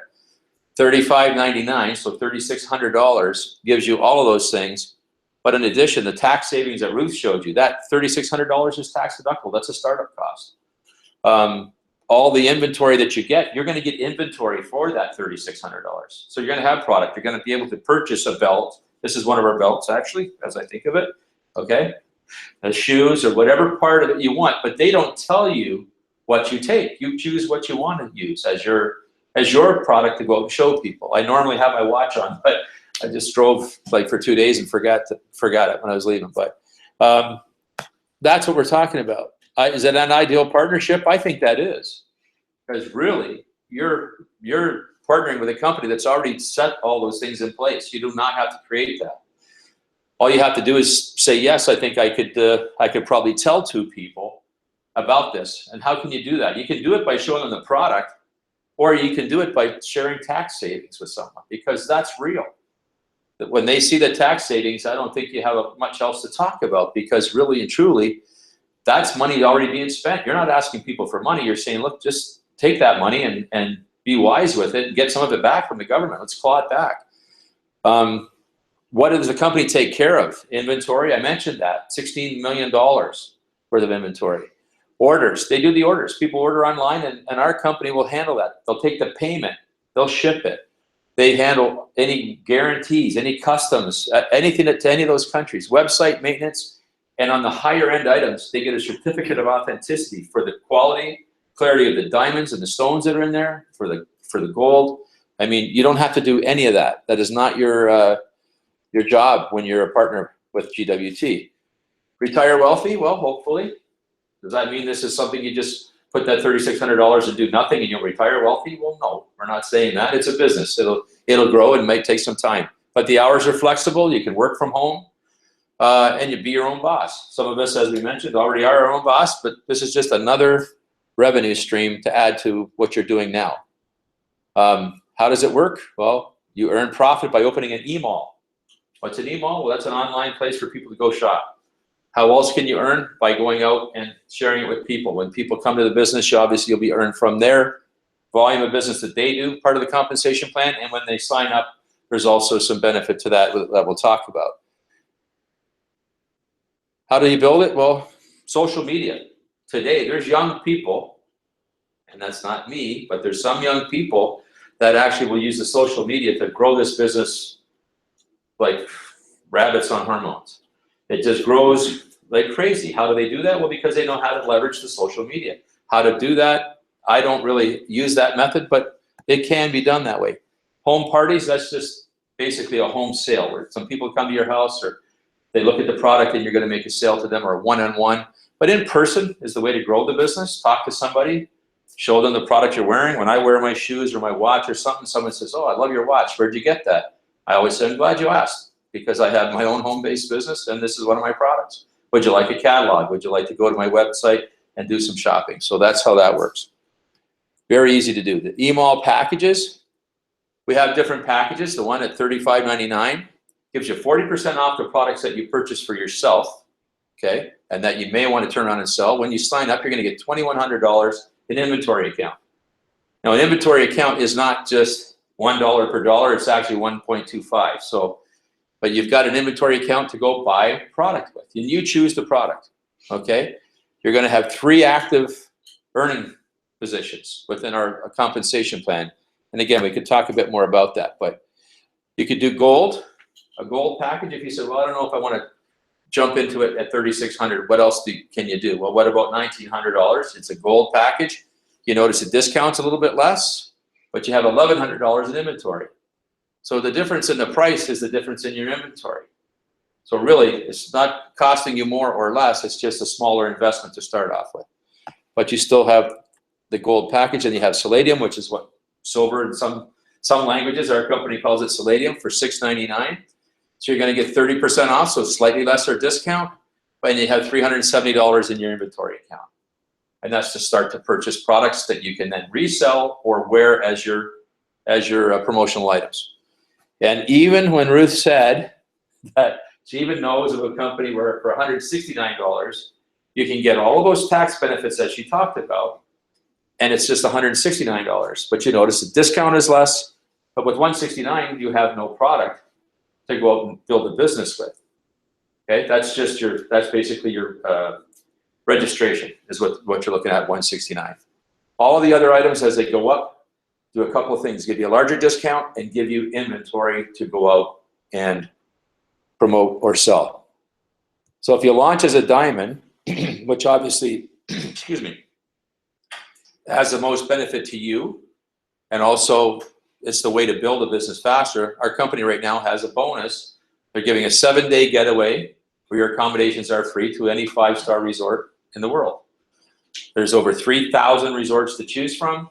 $35.99, so $3,600 gives you all of those things. But in addition, the tax savings that Ruth showed you, that $3,600 is tax deductible. That's a startup cost. All the inventory that you get, you're going to get inventory for that $3,600. So you're going to have product. You're going to be able to purchase a belt. This is one of our belts, actually, as I think of it. Okay, the shoes or whatever part of it you want, but they don't tell you what you take. You choose what you want to use as your product to go and show people. I normally have my watch on, but I just drove like for 2 days and forgot it when I was leaving. But that's what we're talking about. Is it an ideal partnership? I think that is, because really you're partnering with a company that's already set all those things in place. You do not have to create that. All you have to do is say, yes, I think I could probably tell 2 people about this. And how can you do that? You can do it by showing them the product, or you can do it by sharing tax savings with someone, because that's real. When they see the tax savings, I don't think you have much else to talk about, because really and truly, that's money already being spent. You're not asking people for money. You're saying, look, just take that money and be wise with it and get some of it back from the government. Let's claw it back. What does the company take care of? Inventory, I mentioned that, $16 million worth of inventory. Orders, they do the orders. People order online and our company will handle that. They'll take the payment, they'll ship it. They handle any guarantees, any customs, anything to any of those countries, website maintenance, and on the higher end items, they get a certificate of authenticity for the quality clarity of the diamonds and the stones that are in there for the gold. I mean, you don't have to do any of that. That is not your job when you're a partner with GWT. Retire wealthy? Well, hopefully. Does that mean this is something you just put that $3,600 and do nothing and you'll retire wealthy? Well, no, we're not saying that. It's a business. It'll grow and might take some time. But the hours are flexible. You can work from home and you be your own boss. Some of us, as we mentioned, already are our own boss, but this is just another revenue stream to add to what you're doing now. How does it work? Well, you earn profit by opening an e-mall. What's an e-mall? Well, that's an online place for people to go shop. How else can you earn? By going out and sharing it with people. When people come to the business, obviously you'll be earned from their volume of business that they do, part of the compensation plan, and when they sign up, there's also some benefit to that we'll talk about. How do you build it? Well, social media. Today, there's young people, and that's not me, but there's some young people that actually will use the social media to grow this business like rabbits on hormones. It just grows like crazy. How do they do that? Well, because they know how to leverage the social media. How to do that, I don't really use that method, but it can be done that way. Home parties, that's just basically a home sale where some people come to your house or they look at the product and you're going to make a sale to them, or one-on-one. But in person is the way to grow the business. Talk to somebody, show them the product you're wearing. When I wear my shoes or my watch or something, someone says, "Oh, I love your watch. Where'd you get that?" I always say, "I'm glad you asked, because I have my own home-based business and this is one of my products. Would you like a catalog? Would you like to go to my website and do some shopping?" So that's how that works. Very easy to do. The e-mall packages, we have different packages. The one at $35.99 gives you 40% off the products that you purchase for yourself, okay, and that you may want to turn around and sell. When you sign up, you're going to get $2,100 in inventory account. Now, an inventory account is not just $1 per dollar. It's actually 1.25. So, but you've got an inventory account to go buy product with, and you choose the product, okay? You're going to have 3 active earning positions within our compensation plan. And again, we could talk a bit more about that, but you could do gold, a gold package. If you said, well, I don't know if I want to jump into it at $3,600, what else can you do? Well, what about $1,900? It's a gold package. You notice the discount's a little bit less, but you have $1,100 in inventory. So the difference in the price is the difference in your inventory. So really, it's not costing you more or less. It's just a smaller investment to start off with. But you still have the gold package, and you have Palladium, which is what silver in some languages, our company calls it Palladium, for $6.99. So you're going to get 30% off, so slightly lesser discount, and you have $370 in your inventory account. And that's to start to purchase products that you can then resell or wear as your promotional items. And even when Ruth said that she even knows of a company where for $169, you can get all of those tax benefits that she talked about, and it's just $169. But you notice the discount is less, but with $169, you have no product to go out and build a business with. Okay, that's basically your registration is what you're looking at, $169. All of the other items as they go up do a couple of things: give you a larger discount and give you inventory to go out and promote or sell. So if you launch as a diamond, which obviously, excuse me, has the most benefit to you, and also it's the way to build a business faster. Our company right now has a bonus. They're giving a 7-day getaway where your accommodations are free to any 5-star resort in the world. There's over 3,000 resorts to choose from,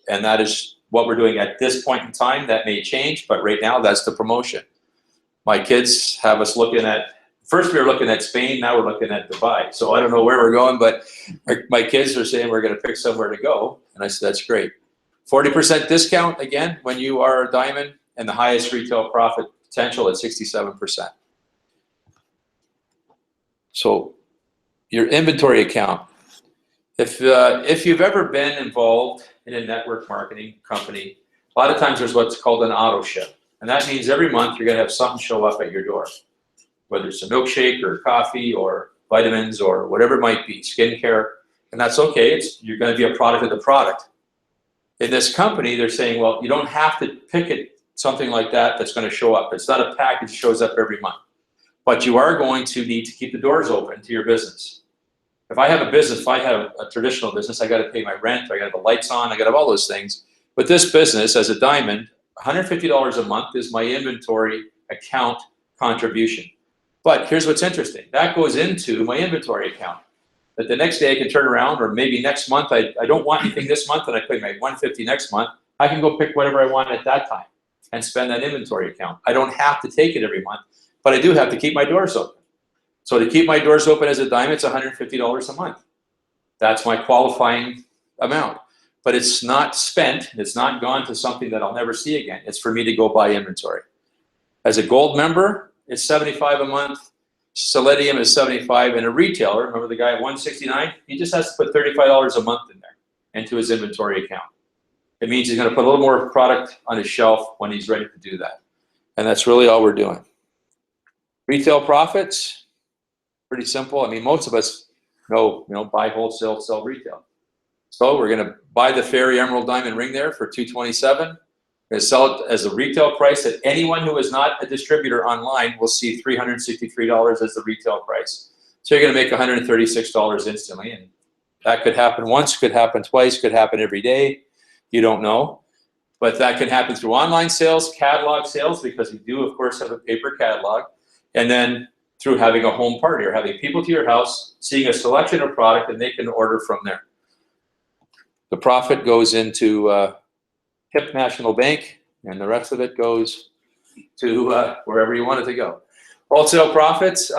and that is what we're doing at this point in time. That may change, but right now that's the promotion. My kids have us looking at, first we were looking at Spain, now we're looking at Dubai. So I don't know where we're going, but my kids are saying we're going to pick somewhere to go, and I said, that's great. 40% discount, again, when you are a diamond, and the highest retail profit potential at 67%. So your inventory account, if you've ever been involved in a network marketing company, a lot of times there's what's called an auto ship. And that means every month you're going to have something show up at your door, whether it's a milkshake or coffee or vitamins or whatever it might be, skincare. And that's okay. You're going to be a product of the product. In this company, they're saying, well, you don't have to pick it, something like that that's going to show up. It's not a package that shows up every month. But you are going to need to keep the doors open to your business. If I have a business, if I have a traditional business, I got to pay my rent, I got to have the lights on, I got to have all those things. But this business, as a diamond, $150 a month is my inventory account contribution. But here's what's interesting. That goes into my inventory account. That the next day I can turn around, or maybe next month, I don't want anything this month and I pay my $150 next month. I can go pick whatever I want at that time and spend that inventory account. I don't have to take it every month, but I do have to keep my doors open. So to keep my doors open as a diamond, it's $150 a month. That's my qualifying amount. But it's not spent, it's not gone to something that I'll never see again. It's for me to go buy inventory. As a gold member, it's $75 a month. Selenium is $75, and a retailer, remember the guy at $169, he just has to put $35 a month in there into his inventory account. It means he's going to put a little more product on his shelf when he's ready to do that. And that's really all we're doing. Retail profits, pretty simple. I mean, most of us know, buy wholesale, sell retail. So we're going to buy the FERI Emerald Diamond ring there for $227. We're going to sell it as a retail price that anyone who is not a distributor online will see $363 as the retail price. So you're going to make $136 instantly. And that could happen once, could happen twice, could happen every day. You don't know. But that can happen through online sales, catalog sales, because we do, of course, have a paper catalog. And then through having a home party or having people to your house, seeing a selection of product, and they can order from there. The profit goes into HIP National Bank, and the rest of it goes to wherever you want it to go. Wholesale profits,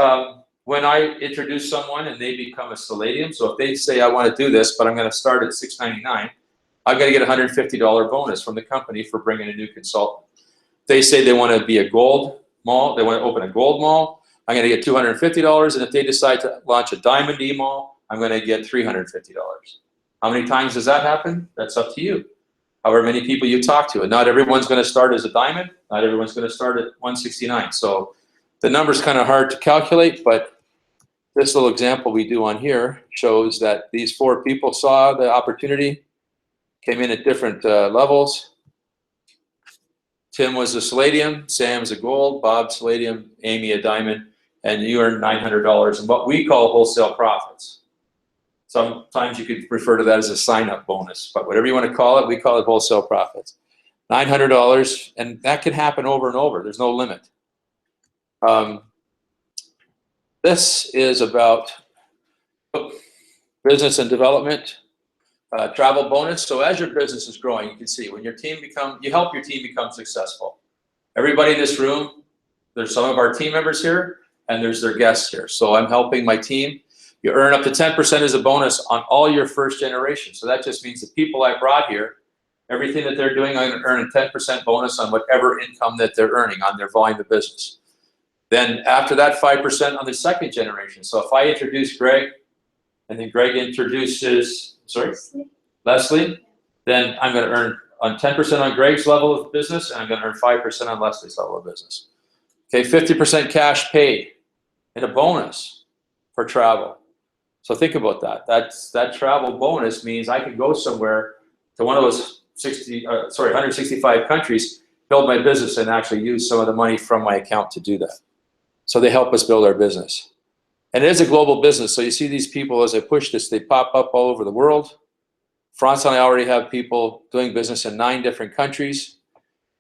when I introduce someone and they become a Palladium, so if they say, I want to do this, but I'm going to start at $699, I'm going to get a $150 bonus from the company for bringing a new consultant. If they say they want to be a gold mall, they want to open a gold mall, I'm going to get $250, and if they decide to launch a diamond E-mall, I'm going to get $350. How many times does that happen? That's up to you. However many people you talk to, and not everyone's going to start as a diamond, not everyone's going to start at 169. So the number's kind of hard to calculate, but this little example we do on here shows that these 4 people saw the opportunity, came in at different levels. Tim was a Palladium, Sam's a gold, Bob Palladium, Amy a diamond, and you earned $900 in what we call wholesale profits. Sometimes you could refer to that as a sign-up bonus, but whatever you want to call it, we call it wholesale profits. $900, and that can happen over and over. There's no limit. This is about business and development, travel bonus. So as your business is growing, you can see when your team you help your team become successful. Everybody in this room, there's some of our team members here, and there's their guests here. So I'm helping my team. You earn up to 10% as a bonus on all your first generation. So that just means the people I brought here, everything that they're doing, I'm going to earn a 10% bonus on whatever income that they're earning on their volume of business. Then after that, 5% on the second generation. So if I introduce Greg, and then Greg introduces, Leslie, then I'm going to earn on 10% on Greg's level of business, and I'm going to earn 5% on Leslie's level of business. Okay, 50% cash paid and a bonus for travel. So think about that. That travel bonus means I can go somewhere to one of those 165 countries, build my business, and actually use some of the money from my account to do that. So they help us build our business. And it is a global business. So you see these people, as I push this, they pop up all over the world. France and I already have people doing business in 9 different countries.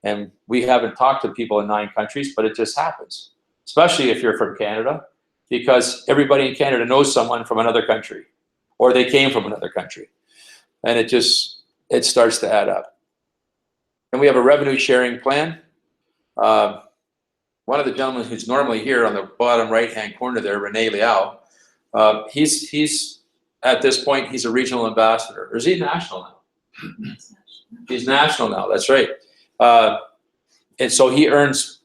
And we haven't talked to people in 9 countries, but it just happens, especially if you're from Canada, because everybody in Canada knows someone from another country, or they came from another country. And it starts to add up. And we have a revenue sharing plan. One of the gentlemen who's normally here on the bottom right-hand corner there, Rene Liao, he's at this point, he's a regional ambassador. Or is he national now? He's national now, that's right. And so he earns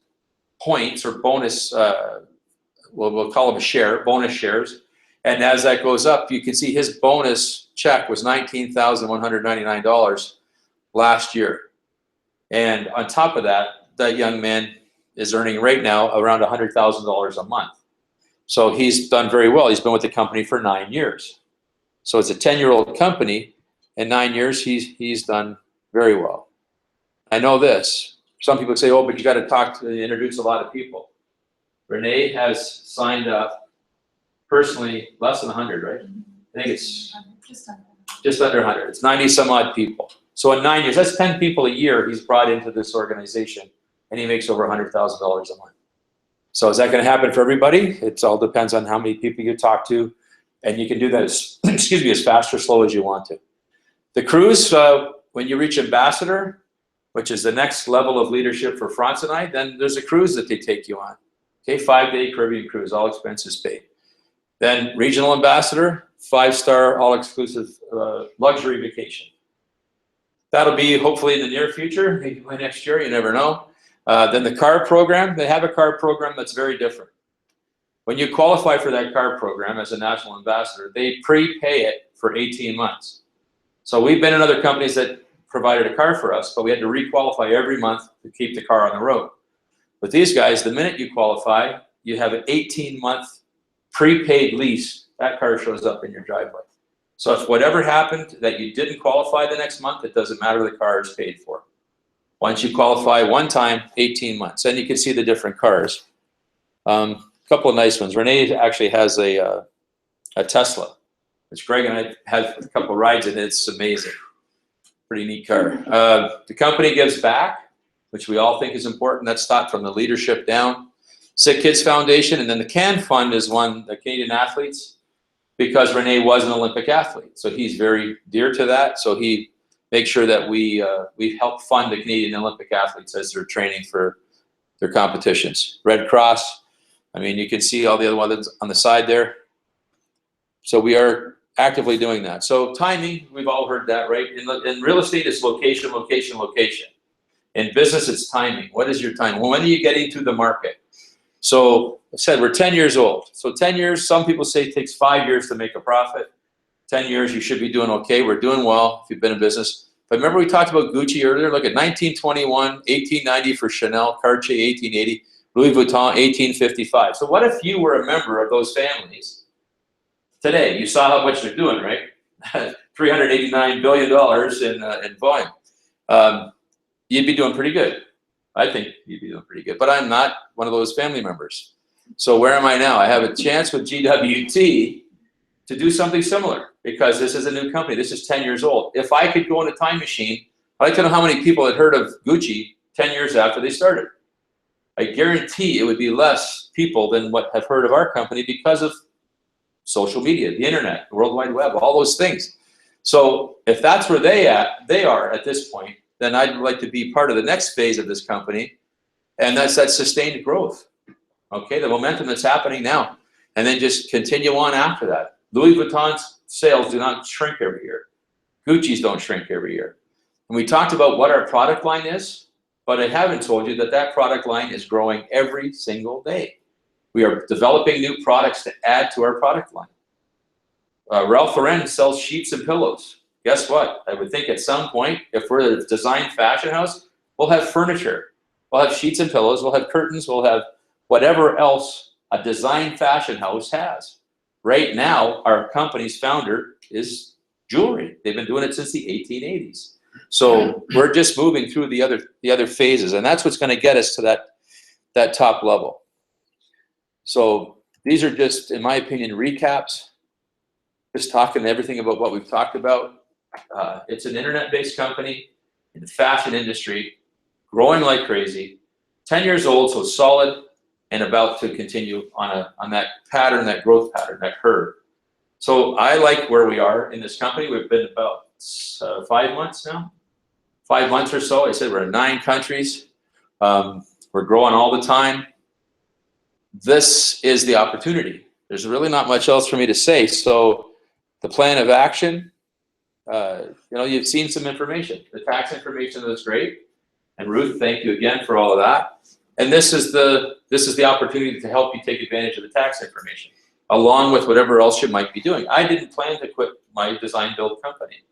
points or bonus, we'll call them a share, bonus shares. And as that goes up, you can see his bonus check was $19,199 last year. And on top of that, that young man is earning right now around $100,000 a month. So he's done very well. He's been with the company for 9 years. So it's a 10-year-old company. In 9 years, he's done very well. I know this. Some people say, oh, but you got to introduce a lot of people. Renee has signed up personally less than 100, right? I think it's
Just under.
just under 100. It's 90 some odd people. So in 9 years, that's 10 people a year he's brought into this organization, and he makes over $100,000 a month. So is that going to happen for everybody? It all depends on how many people you talk to, and you can do that as, excuse me, as fast or slow as you want to. The cruise, when you reach ambassador, which is the next level of leadership for France and I, then there's a cruise that they take you on. Okay, 5-day Caribbean cruise, all expenses paid. Then regional ambassador, 5-star, all-exclusive luxury vacation. That'll be hopefully in the near future, maybe by next year, you never know. Then the car program, they have a car program that's very different. When you qualify for that car program as a national ambassador, they prepay it for 18 months. So we've been in other companies that provided a car for us, but we had to requalify every month to keep the car on the road. With these guys, the minute you qualify, you have an 18-month prepaid lease. That car shows up in your driveway. So if whatever happened that you didn't qualify the next month, it doesn't matter, the car is paid for. Once you qualify one time, 18 months. And you can see the different cars. A couple of nice ones. Renee actually has a Tesla, which Greg and I had a couple of rides in. It's amazing. Pretty neat car. The company gives back, which we all think is important. That's taught from the leadership down. Sick Kids Foundation, and then the CAN Fund is one, the Canadian athletes, because Renee was an Olympic athlete. So he's very dear to that. So he makes sure that we help fund the Canadian Olympic athletes as they're training for their competitions. Red Cross, I mean, you can see all the other ones on the side there. So we are actively doing that. So timing, we've all heard that, right? In real estate, it's location, location, location. In business, it's timing. What is your time? When are you getting to the market? So I said we're 10 years old. So 10 years, some people say it takes 5 years to make a profit. 10 years, you should be doing okay. We're doing well if you've been in business. But remember we talked about Gucci earlier? Look at 1921, 1890 for Chanel, Cartier 1880, Louis Vuitton 1855. So what if you were a member of those families today? You saw how much they're doing, right? $389 billion in volume. You'd be doing pretty good. I think you'd be doing pretty good, but I'm not one of those family members. So where am I now? I have a chance with GWT to do something similar because this is a new company. This is 10 years old. If I could go in a time machine, I'd like to know how many people had heard of Gucci 10 years after they started. I guarantee it would be less people than what have heard of our company because of social media, the internet, the World Wide Web, all those things. So if that's where they are at this point, then I'd like to be part of the next phase of this company, and that's that sustained growth. Okay, the momentum that's happening now, and then just continue on after that. Louis Vuitton's sales do not shrink every year. Gucci's don't shrink every year. And we talked about what our product line is, but I haven't told you that that product line is growing every single day. We are developing new products to add to our product line. Ralph Lauren sells sheets and pillows. Guess what? I would think at some point, if we're a design fashion house, we'll have furniture. We'll have sheets and pillows. We'll have curtains. We'll have whatever else a design fashion house has. Right now, our company's founder is jewelry. They've been doing it since the 1880s. So we're just moving through the other phases, and that's what's going to get us to that top level. So these are just, in my opinion, recaps. Just talking everything about what we've talked about. It's an internet-based company in the fashion industry, growing like crazy, 10 years old, so solid, and about to continue on that pattern, that growth pattern, that curve. So I like where we are in this company. We've been about 5 months now, 5 months or so. I said we're in 9 countries. We're growing all the time. This is the opportunity. There's really not much else for me to say. So the plan of action, you've seen some information. The tax information is great. And Ruth, thank you again for all of that. And this is the opportunity to help you take advantage of the tax information, along with whatever else you might be doing. I didn't plan to quit my design build company.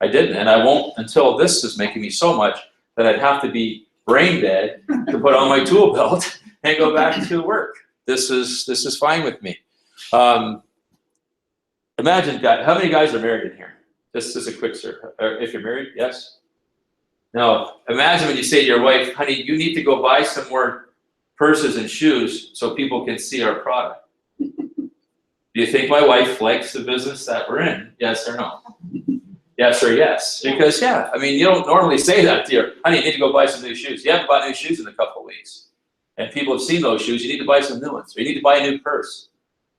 I didn't, and I won't until this is making me so much that I'd have to be brain dead to put on my tool belt and go back to work. This is fine with me. Imagine, how many guys are married in here? This is a quick search. If you're married, yes? No. Imagine when you say to your wife, honey, you need to go buy some more purses and shoes so people can see our product. Do you think my wife likes the business that we're in? Yes or no? Yes or yes? Because yeah, I mean, you don't normally say that to your honey, you need to go buy some new shoes. You haven't bought new shoes in a couple of weeks. And people have seen those shoes, you need to buy some new ones, or you need to buy a new purse.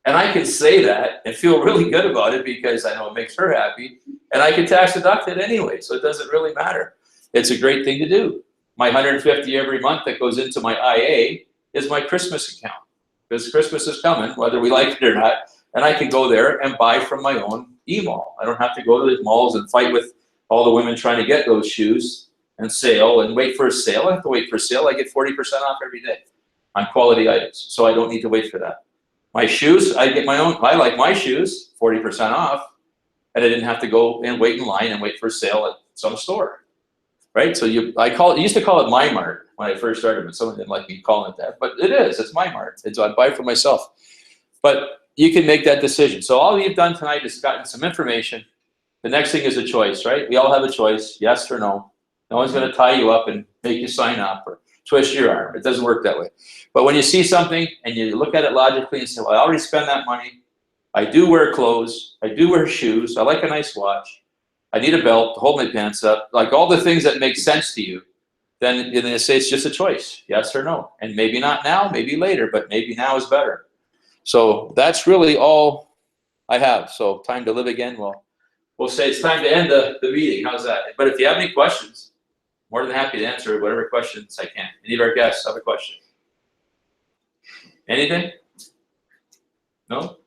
And I can say that and feel really good about it because I know it makes her happy, and I can tax deduct it anyway, so it doesn't really matter. It's a great thing to do. My $150 every month that goes into my IA is my Christmas account, because Christmas is coming, whether we like it or not, and I can go there and buy from my own e-mall. I don't have to go to the malls and fight with all the women trying to get those shoes and sale and wait for a sale. I don't have to wait for a sale. I get 40% off every day on quality items, so I don't need to wait for that. My shoes, I get my own, I like my shoes, 40% off, and I didn't have to go and wait in line and wait for a sale at some store, right? So you used to call it My Mart when I first started, but someone didn't like me calling it that, but it is, it's My Mart. It's, I buy for myself. But you can make that decision. So all you've done tonight is gotten some information. The next thing is a choice, right? We all have a choice, yes or no. No one's gonna tie you up and make you sign up or twist your arm. It doesn't work that way. But when you see something and you look at it logically and say, well, I already spent that money. I do wear clothes. I do wear shoes. I like a nice watch. I need a belt to hold my pants up. Like all the things that make sense to you, then you're gonna say it's just a choice, yes or no. And maybe not now, maybe later, but maybe now is better. So that's really all I have. So time to live again. Well, we'll say it's time to end the meeting. How's that? But if you have any questions, more than happy to answer whatever questions I can. Any of our guests have a question? Anything? No?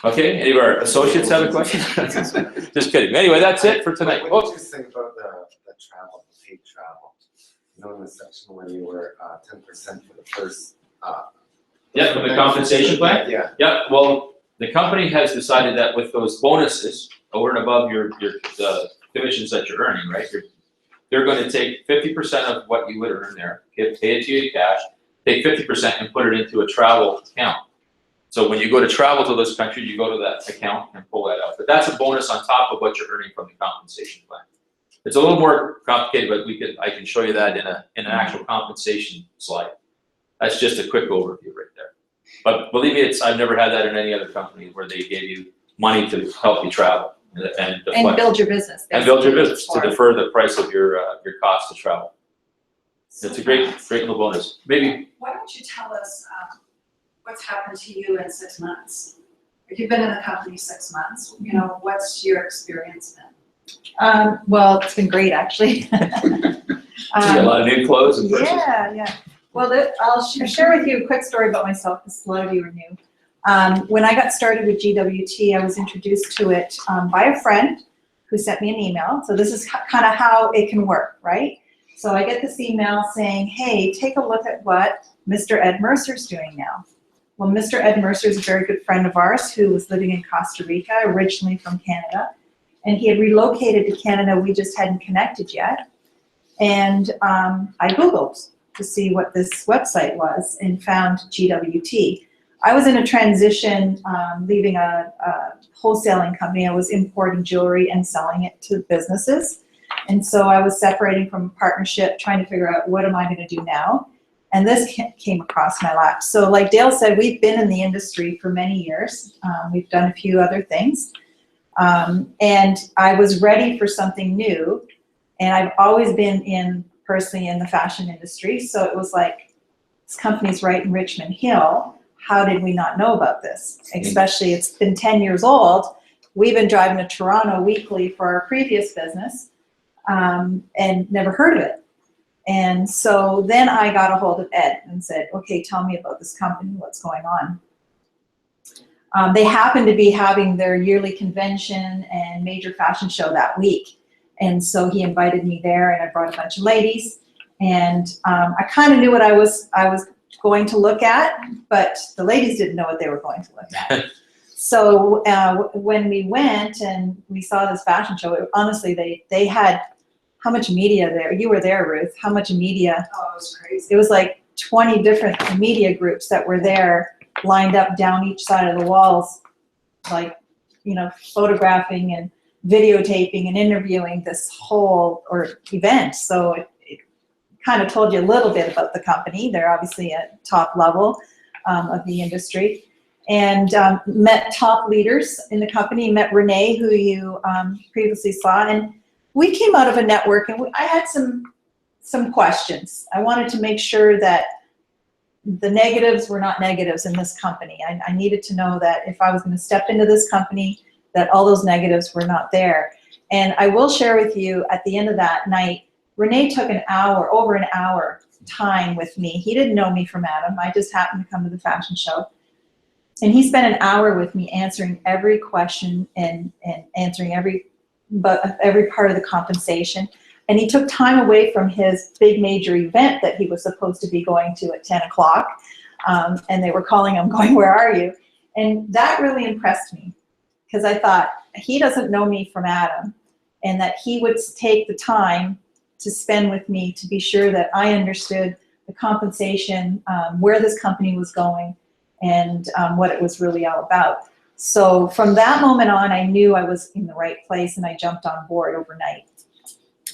Okay, any of our associates have a question? Just kidding. Anyway, that's it for tonight.
What did you think about the travel, the paid travel? You know, in the section where you were 10% for the first.
Yeah, from the compensation plan?
Yeah.
Yeah, well, the company has decided that with those bonuses over and above the commissions that you're earning, right? They're going to take 50% of what you would earn there, pay it to you in cash, take 50% and put it into a travel account. So when you go to travel to those countries, you go to that account and pull that out. But that's a bonus on top of what you're earning from the compensation plan. It's a little more complicated, but I can show you that in an actual compensation slide. That's just a quick overview right there. But believe me, I've never had that in any other company where they gave you money to help you travel and
build your business.
And build your business to defer the price of your cost to travel. It's a great little bonus. Maybe.
Why don't you tell us what's happened to you in 6 months? If you've been in the company 6 months, you know, what's your experience been?
Well, it's been great, actually.
You got a lot of new clothes and purses.
Yeah. Well, I'll share with you a quick story about myself, because a lot of you are new. When I got started with GWT, I was introduced to it by a friend who sent me an email. So this is kind of how it can work, right? So I get this email saying, hey, take a look at what Mr. Ed Mercer's doing now. Well, Mr. Ed Mercer is a very good friend of ours who was living in Costa Rica, originally from Canada. And he had relocated to Canada. We just hadn't connected yet. And I Googled to see what this website was and found GWT. I was in a transition, leaving a wholesaling company. I was importing jewelry and selling it to businesses. And so I was separating from a partnership, trying to figure out what am I going to do now. And this came across my lap. So like Dale said, we've been in the industry for many years. We've done a few other things. And I was ready for something new. And I've always been personally in the fashion industry. So it was like, this company's right in Richmond Hill. How did we not know about this? Especially, it's been 10 years old. We've been driving to Toronto weekly for our previous business and never heard of it. And so then I got a hold of Ed and said, okay, tell me about this company, what's going on. They happened to be having their yearly convention and major fashion show that week. And so he invited me there, and I brought a bunch of ladies. And I kind of knew what I was going to look at, but the ladies didn't know what they were going to look at. So when we went and we saw this fashion show, honestly, they had, how much media there? You were there, Ruth. How much media?
Oh, it was crazy.
It was like 20 different media groups that were there, lined up down each side of the walls, like, you know, photographing and videotaping and interviewing this whole event. So it kind of told you a little bit about the company. They're obviously at top level of the industry. and met top leaders in the company, met Renee, who you previously saw, and we came out of a network, and I had some questions. I wanted to make sure that the negatives were not negatives in this company. I needed to know that if I was going to step into this company, that all those negatives were not there. And I will share with you, at the end of that night, Renee took over an hour time with me. He didn't know me from Adam. I just happened to come to the fashion show. And he spent an hour with me answering every question and answering every part of the compensation. And he took time away from his big major event that he was supposed to be going to at 10 o'clock. And they were calling him going, "Where are you?" And that really impressed me, because I thought, he doesn't know me from Adam, and that he would take the time to spend with me to be sure that I understood the compensation, where this company was going, and what it was really all about. So from that moment on, I knew I was in the right place, and I jumped on board overnight.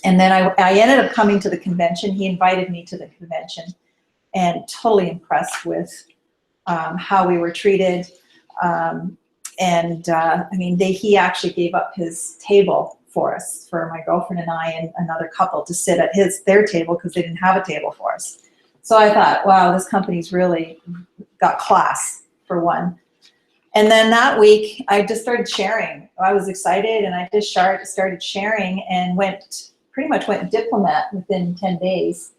And then I ended up coming to the convention. He invited me to the convention, and totally impressed with how we were treated. I mean, he actually gave up his table for us, for my girlfriend and I and another couple, to sit at their table, because they didn't have a table for us. So I thought, wow, this company's really got class, for one. And then that week, I just started sharing. I was excited, and I just started sharing, and pretty much went diplomat within 10 days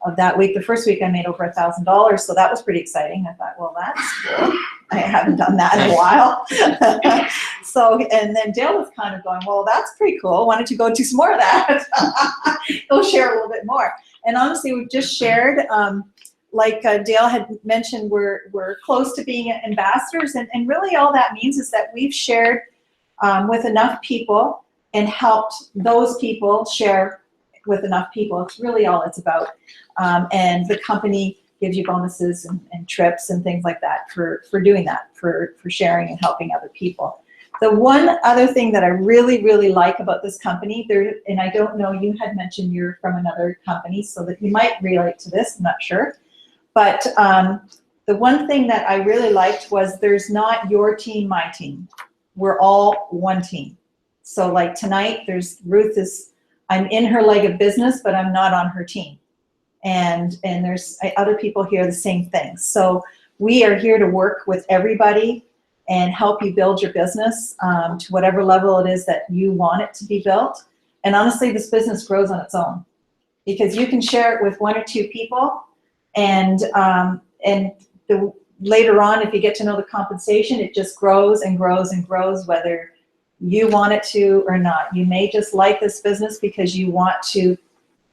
of that week. The first week I made over $1,000, so that was pretty exciting. I thought, well, that's cool. I haven't done that in a while. So, and then Dale was kind of going, well, that's pretty cool. Why don't you go do some more of that? Go share a little bit more. And honestly, we've just shared, like Dale had mentioned, we're close to being ambassadors, and really all that means is that we've shared with enough people and helped those people share with enough people. It's really all it's about. And the company gives you bonuses and trips and things like that for doing that, for sharing and helping other people. The one other thing that I really, really like about this company, and I don't know, you had mentioned you're from another company, so that you might relate to this, I'm not sure. But the one thing that I really liked was there's not your team, my team. We're all one team. So like tonight, I'm in her leg of business, but I'm not on her team. And there's other people here, the same thing. So we are here to work with everybody and help you build your business to whatever level it is that you want it to be built. And honestly, this business grows on its own, because you can share it with one or two people, and later on, if you get to know the compensation, it just grows and grows and grows, whether you want it to or not. You may just like this business because you want to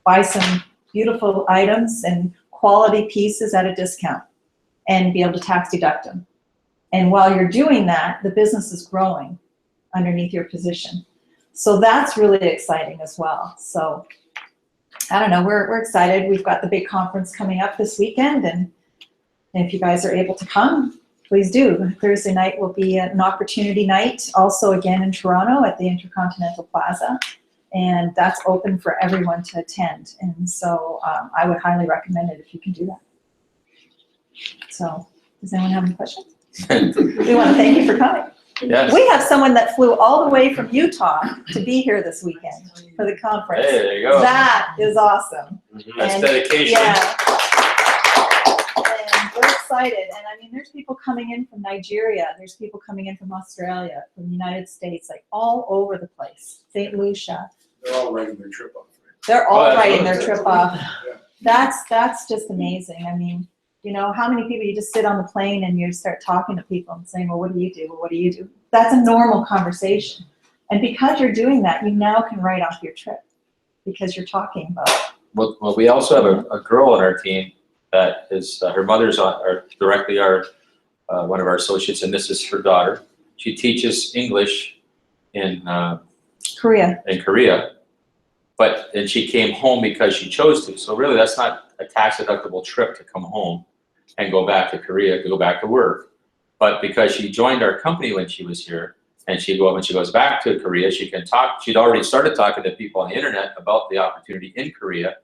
buy some beautiful items and quality pieces at a discount and be able to tax deduct them. And while you're doing that, the business is growing underneath your position. So that's really exciting as well. So I don't know, we're excited. We've got the big conference coming up this weekend, and if you guys are able to come, please do. Thursday night will be an opportunity night, also again in Toronto at the Intercontinental Plaza. And that's open for everyone to attend. And so I would highly recommend it if you can do that. So does anyone have any questions? We want to thank you for coming.
Yes.
We have someone that flew all the way from Utah to be here this weekend for the conference.
Hey, there you go.
That is awesome.
That's
And,
dedication.
yeah. And we're excited. And I mean, there's people coming in from Nigeria. There's people coming in from Australia, from the United States, like all over the place. St. Lucia.
They're all writing their trip off. Right?
They're all
Oh,
writing
absolutely.
their trip off.
Yeah.
That's just amazing. I mean, you know, how many people you just sit on the plane and you start talking to people and saying, well, what do you do? Well, what do you do? That's a normal conversation. And because you're doing that, you now can write off your trip because you're talking about it.
Well, we also have a girl on our team that is, her mother's directly one of our associates, and this is her daughter. She teaches English in
Korea.
And she came home because she chose to. So really, that's not a tax deductible trip to come home and go back to Korea, to go back to work. But because she joined our company when she was here, and when she goes back to Korea, she can talk. She'd already started talking to people on the internet about the opportunity in Korea.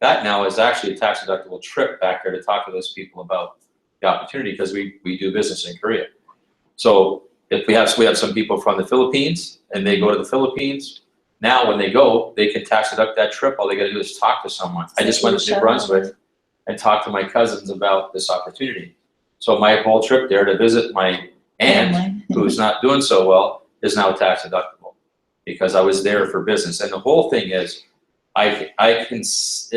That now is actually a tax deductible trip back there to talk to those people about the opportunity, because we do business in Korea. So if we have some people from the Philippines and they go to the Philippines, now when they go, they can tax deduct that trip. All they gotta do is talk to someone. I just went to New Brunswick and talked to my cousins about this opportunity. So my whole trip there to visit my aunt,
Family.
who's not doing so well, is now tax deductible because I was there for business. And the whole thing is, I can,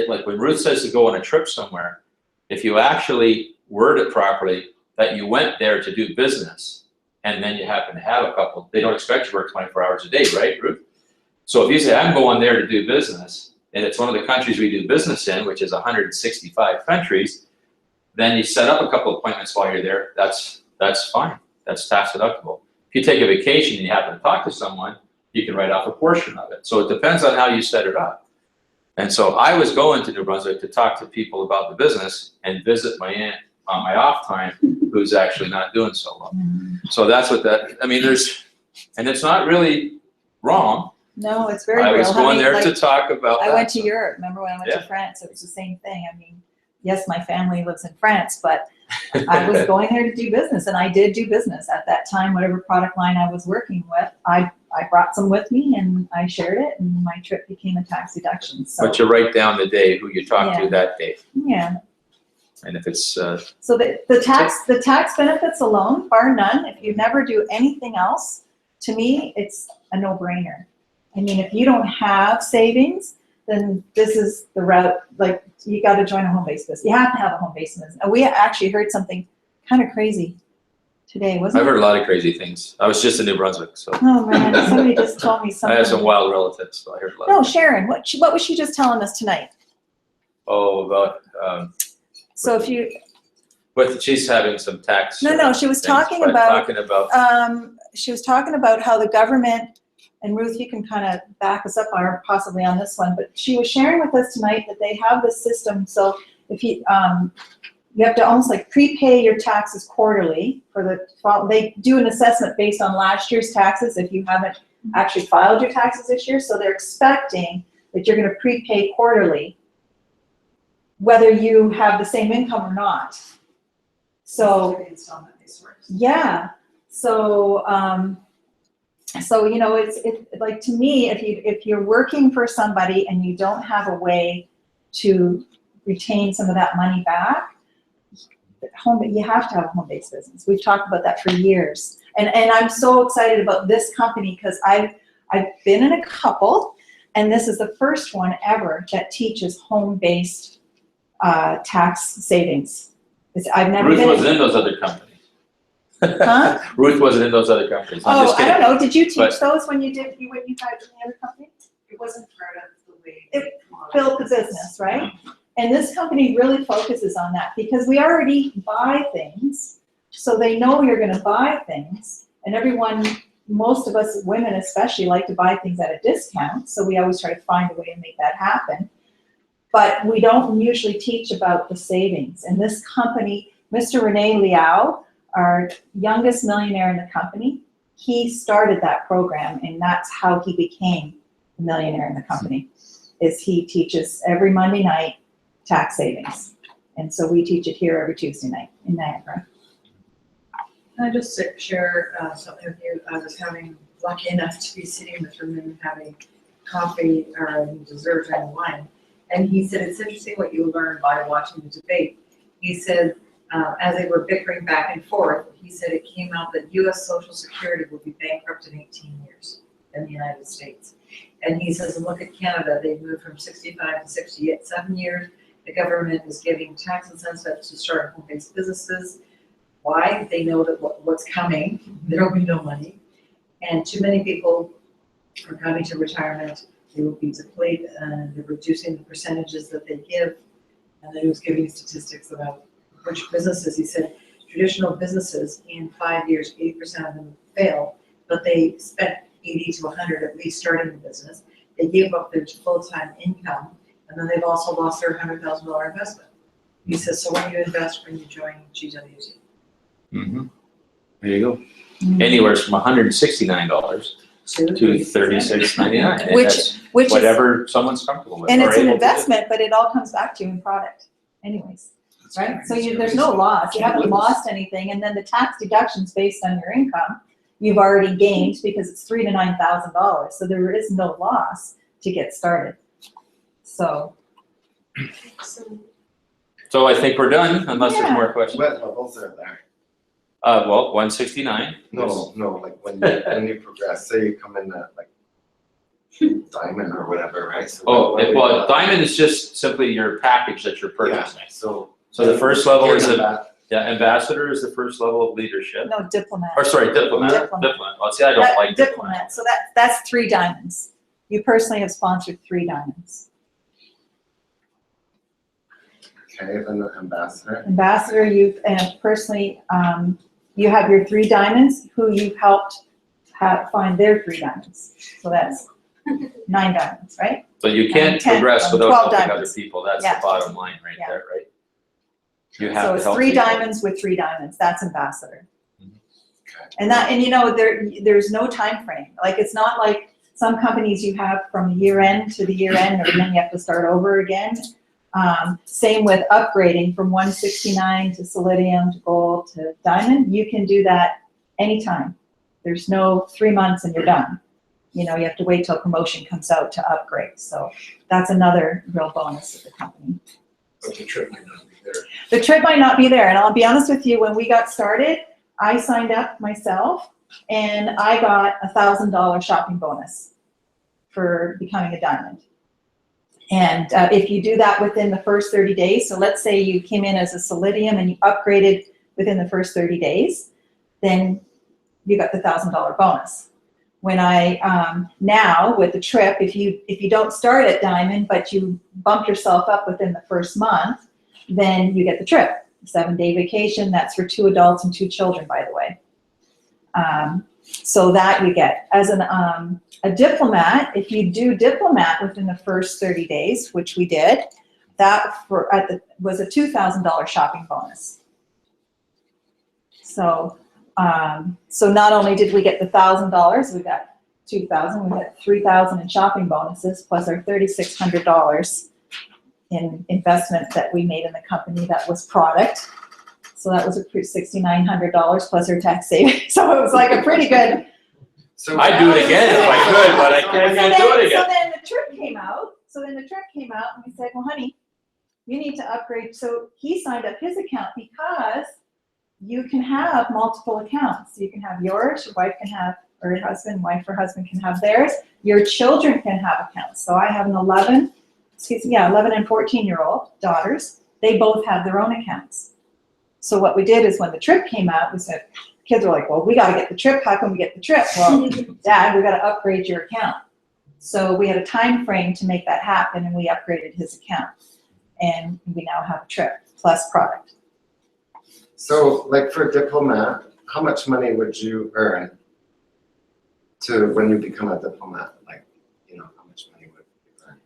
like when Ruth says to go on a trip somewhere, if you actually word it properly, that you went there to do business, and then you happen to have a couple, they don't expect you to work 24 hours a day, right, Ruth? So if you say, I'm going there to do business, and it's one of the countries we do business in, which is 165 countries, then you set up a couple appointments while you're there, that's fine, that's tax deductible. If you take a vacation and you happen to talk to someone, you can write off a portion of it. So it depends on how you set it up. And so I was going to New Brunswick to talk to people about the business and visit my aunt on my off time, who's actually not doing so well. So that's what that, I mean, and it's not really wrong.
No, it's very real.
I was going there
Like,
to talk about that.
I went to Europe. Remember when I went to France? It was the same thing. I mean, yes, my family lives in France, but I was going there to do business, and I did do business at that time. Whatever product line I was working with, I brought some with me, and I shared it, and my trip became a tax deduction. So,
But you write down the day who you talked to that day,
yeah.
and if it's
So the tax benefits alone, bar none, if you never do anything else, to me, it's a no-brainer. I mean, if you don't have savings, then this is the route. Like, you got to join a home-based business. You have to have a home-based business. And we actually heard something kind of crazy today, wasn't
I've
it?
heard a lot of crazy things. I was just in New Brunswick, so
Oh man, somebody just told me
I
something.
have some wild relatives, so I heard a lot.
No, Sharon, what was she just telling us tonight?
Oh, about
So if you,
but she's having some tax.
no, she was
things,
talking
but
about,
talking about
she was talking about how the government, and Ruth, you can kind of back us up or possibly on this one, but she was sharing with us tonight that they have this system. So if you have to almost like prepay your taxes quarterly for they do an assessment based on last year's taxes if you haven't actually filed your taxes this year. So they're expecting that you're going to prepay quarterly, whether you have the same income or not. So yeah, so you know, it's like, to me, if you're working for somebody and you don't have a way to retain some of that money back, you have to have a home-based business. We've talked about that for years, and I'm so excited about this company because I've been in a couple, and this is the first one ever that teaches home-based tax savings. I've never
Ruth
been.
wasn't in those other companies.
Huh?
Ruth wasn't in those other companies. I'm
Oh,
just
I
kidding.
don't know. Did you teach
But-
those when you tried in the other company?
It wasn't part of the way.
It built the business, right? And this company really focuses on that because we already buy things, so they know you're going to buy things. And most of us women especially, like to buy things at a discount, so we always try to find a way to make that happen. But we don't usually teach about the savings. And this company, Mr. Rene Liao, our youngest millionaire in the company, he started that program, and that's how he became a millionaire in the company, is he teaches every Monday night tax savings. And so we teach it here every Tuesday night in Niagara.
Can I just share something with you? I was lucky enough to be sitting with him and having coffee or dessert and wine. And he said, it's interesting what you learn by watching the debate. He said, as they were bickering back and forth, he said it came out that U.S. Social Security will be bankrupt in 18 years in the United States. And he says, and look at Canada, they've moved from 65 to 67 years. The government is giving tax incentives to start home-based businesses. Why? They know that what's coming, there will be no money. And too many people are coming to retirement. They will be depleted, and they're reducing the percentages that they give. And then he was giving statistics about which businesses. He said traditional businesses in 5 years, 80% of them fail, but they spent 80 to 100 at least starting the business. They gave up their full-time income, and then they've also lost their $100,000 investment. He says, so when you invest, when you join GWT.
Mm-hmm. There you go. Anywhere from $169 to $36.99. And
Which
that's
is,
whatever someone's comfortable with.
and
or
it's an
able to do.
investment, but it all comes back to you in product anyways. right? So there's no loss, you haven't lost anything, and then the tax deductions based on your income, you've already gained because it's $3,000 to $9,000, so there is no loss to get started. So.
So I think we're done, unless there's more questions.
What levels are there?
Well, 169.
No, like when you progress, say you come in at like diamond or whatever, right? So
Oh,
what
well, diamond is just simply your package that you're purchasing.
So
So the first level is
that.
ambassador is the first level of leadership.
No, diplomat.
Or sorry, diplomat.
Diplomat.
Well, see, I don't like
Diplomat, so that's 3 diamonds. You personally have sponsored 3 diamonds.
Okay, then the ambassador.
Ambassador, you've, and personally, you have your 3 diamonds, who you've helped find their 3 diamonds. So that's 9 diamonds, right?
So you can't
10,
progress without
12
helping other
diamonds.
people. That's
Yeah.
the bottom line right
Yeah.
there, right? You have
So
to
it's
help
3
people.
diamonds with 3 diamonds, that's ambassador.
Okay.
And you know, there's no time frame. Like, it's not like some companies you have from year end to the year end, or then you have to start over again. Same with upgrading from 169 to Palladium to gold to diamond. You can do that anytime. There's no 3 months and you're done. You know, you have to wait till promotion comes out to upgrade. So that's another real bonus of the company.
But the trip might not be there.
The trip might not be there, and I'll be honest with you, when we got started, I signed up myself and I got a $1,000 shopping bonus for becoming a diamond. And if you do that within the first 30 days, so let's say you came in as a Palladium and you upgraded within the first 30 days, then you got the $1,000 bonus. When now with the trip, if you don't start at diamond, but you bump yourself up within the first month, then you get the trip. 7-day vacation, that's for 2 adults and 2 children, by the way. So that you get. As a diplomat, if you do diplomat within the first 30 days, which we did, that was a $2,000 shopping bonus. So not only did we get the $1,000, we got $2,000, we got $3,000 in shopping bonuses, plus our $3,600 in investment that we made in the company that was product. So that was a $6,900 plus our tax savings. So it was like a pretty good.
So
I'd do it again if I could, but I can't do it again.
So then the trip came out. And we said, well, honey, you need to upgrade. So he signed up his account because you can have multiple accounts. You can have yours, your wife can have, or your husband, wife or husband can have theirs. Your children can have accounts. So I have an 11 and 14-year-old daughters. They both have their own accounts. So what we did is when the trip came out, we said, kids were like, well, we got to get the trip. How can we get the trip? Well, Dad, we got to upgrade your account. So we had a time frame to make that happen, and we upgraded his account. And we now have a trip plus product.
So, like for a diplomat, how much money would you earn when you become a diplomat? Like, you know, how much money would you earn?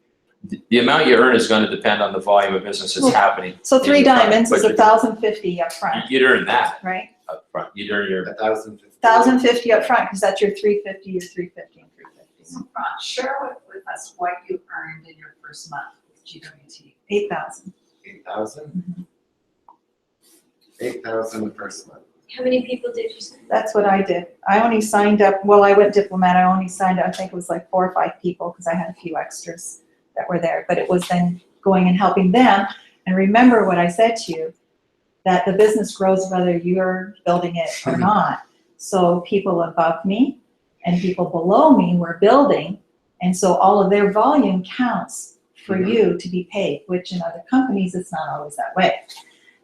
The amount you earn is going to depend on the volume of business that's happening.
So 3 diamonds is
But
$1,050 up front,
you'd earn that
right?
up front. You'd earn your,
1,050.
$1,050 up front, because that's your 350, your 350, and 350.
Share with us what you earned in your first month with GWT.
8,000.
8,000? 8,000 the first month.
How many people did you send?
That's what I did. I only signed up, well, I went diplomat, I only signed up, I think it was like 4 or 5 people, because I had a few extras that were there, but it was then going and helping them. And remember what I said to you, that the business grows whether you're building it or not. So people above me and people below me were building, and so all of their volume counts for you to be paid, which in other companies, it's not always that way.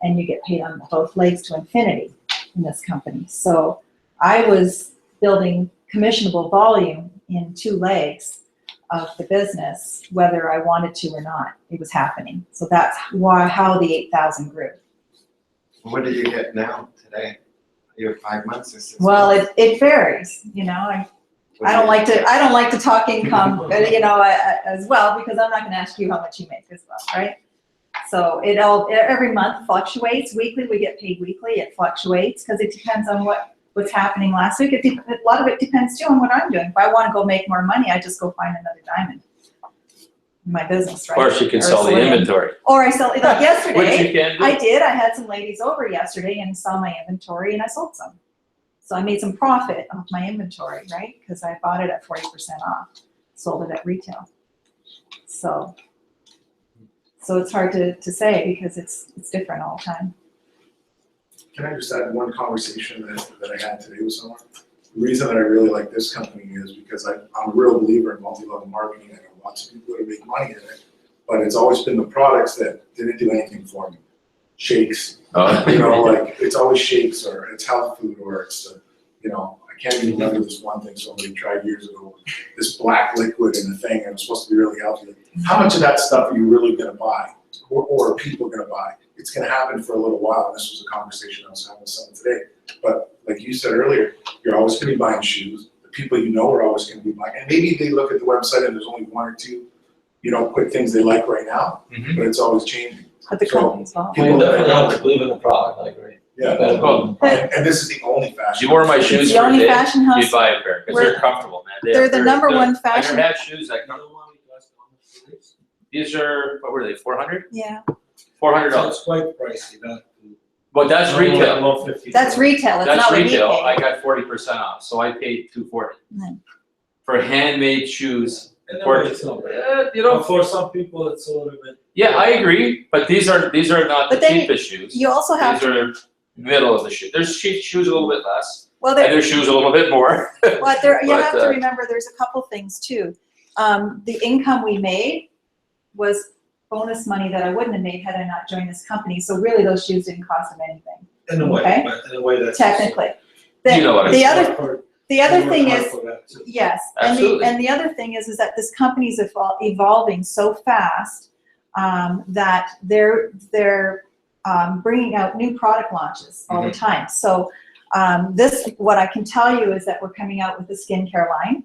And you get paid on both legs to infinity in this company. So I was building commissionable volume in 2 legs of the business, whether I wanted to or not. It was happening. So that's how the 8,000 grew.
What do you get now today? You have 5 months or 6
Well,
months?
it varies, you know. I don't like to talk income, you know, as well, because I'm not going to ask you how much you make as well, right? So every month fluctuates. Weekly, we get paid weekly. It fluctuates because it depends on what's happening last week. A lot of it depends too on what I'm doing. If I want to go make more money, I just go find another diamond. my business,
Of
right?
course, you can
Or
sell the
selling it.
inventory,
Or I sell, like
which
yesterday,
you can do.
I did, I had some ladies over yesterday and saw my inventory and I sold some. So I made some profit off my inventory, right? Because I bought it at 40% off, sold it at retail. So it's hard to say because it's different all the time.
Can I just add one conversation that I had today with someone? The reason that I really like this company is because I'm a real believer in multi-level marketing. I know lots of people that make money in it, but it's always been the products that didn't do anything for me. Shakes, you know, like it's always shakes or it's health food or it's, you know, I can't even remember this one thing somebody tried years ago. This black liquid in the thing and it was supposed to be really healthy. How much of that stuff are you really gonna buy or are people gonna buy? It's gonna happen for a little while. This was a conversation I was having with someone today. But like you said earlier, you're always gonna be buying shoes. The people you know are always gonna be buying. And maybe they look at the website and there's only one or two, you know, quick things they like right now, but it's always changing.
But the
So,
company's well.
people
definitely have to believe in the product, I agree.
Yeah,
Well,
and this is the only fashion.
you wore my
It's
shoes
the
for a
only
day,
fashion
you'd
house.
buy a pair, because they're comfortable, man.
They're the number one
I
fashion.
never had shoes like, these are, what were they, 400?
Yeah,
$400.
It's quite pricey, that.
But that's retail.
that's retail. It's
That's
not what we
retail. I
pay.
got 40% off, so I paid $240
Mm.
for handmade shoes.
And
For-
it's not bad.
You know,
But for some people, it's a little bit.
yeah, I agree, but these are not the
But then
cheapest shoes.
You also have
These are middle of the shoe. There's cheap shoes a little bit less,
well,
and there's shoes a little bit more.
but there, you
But,
have to remember, there's a couple things too. The income we made was bonus money that I wouldn't have made had I not joined this company. So really, those shoes didn't cost them anything,
In a way,
Okay.
but in a way that's.
technically.
You know what I
The
mean.
other thing is,
is.
yes,
Absolutely.
and the other thing is that this company's evolving so fast that they're bringing out new product launches all the time. So what I can tell you is that we're coming out with a skincare line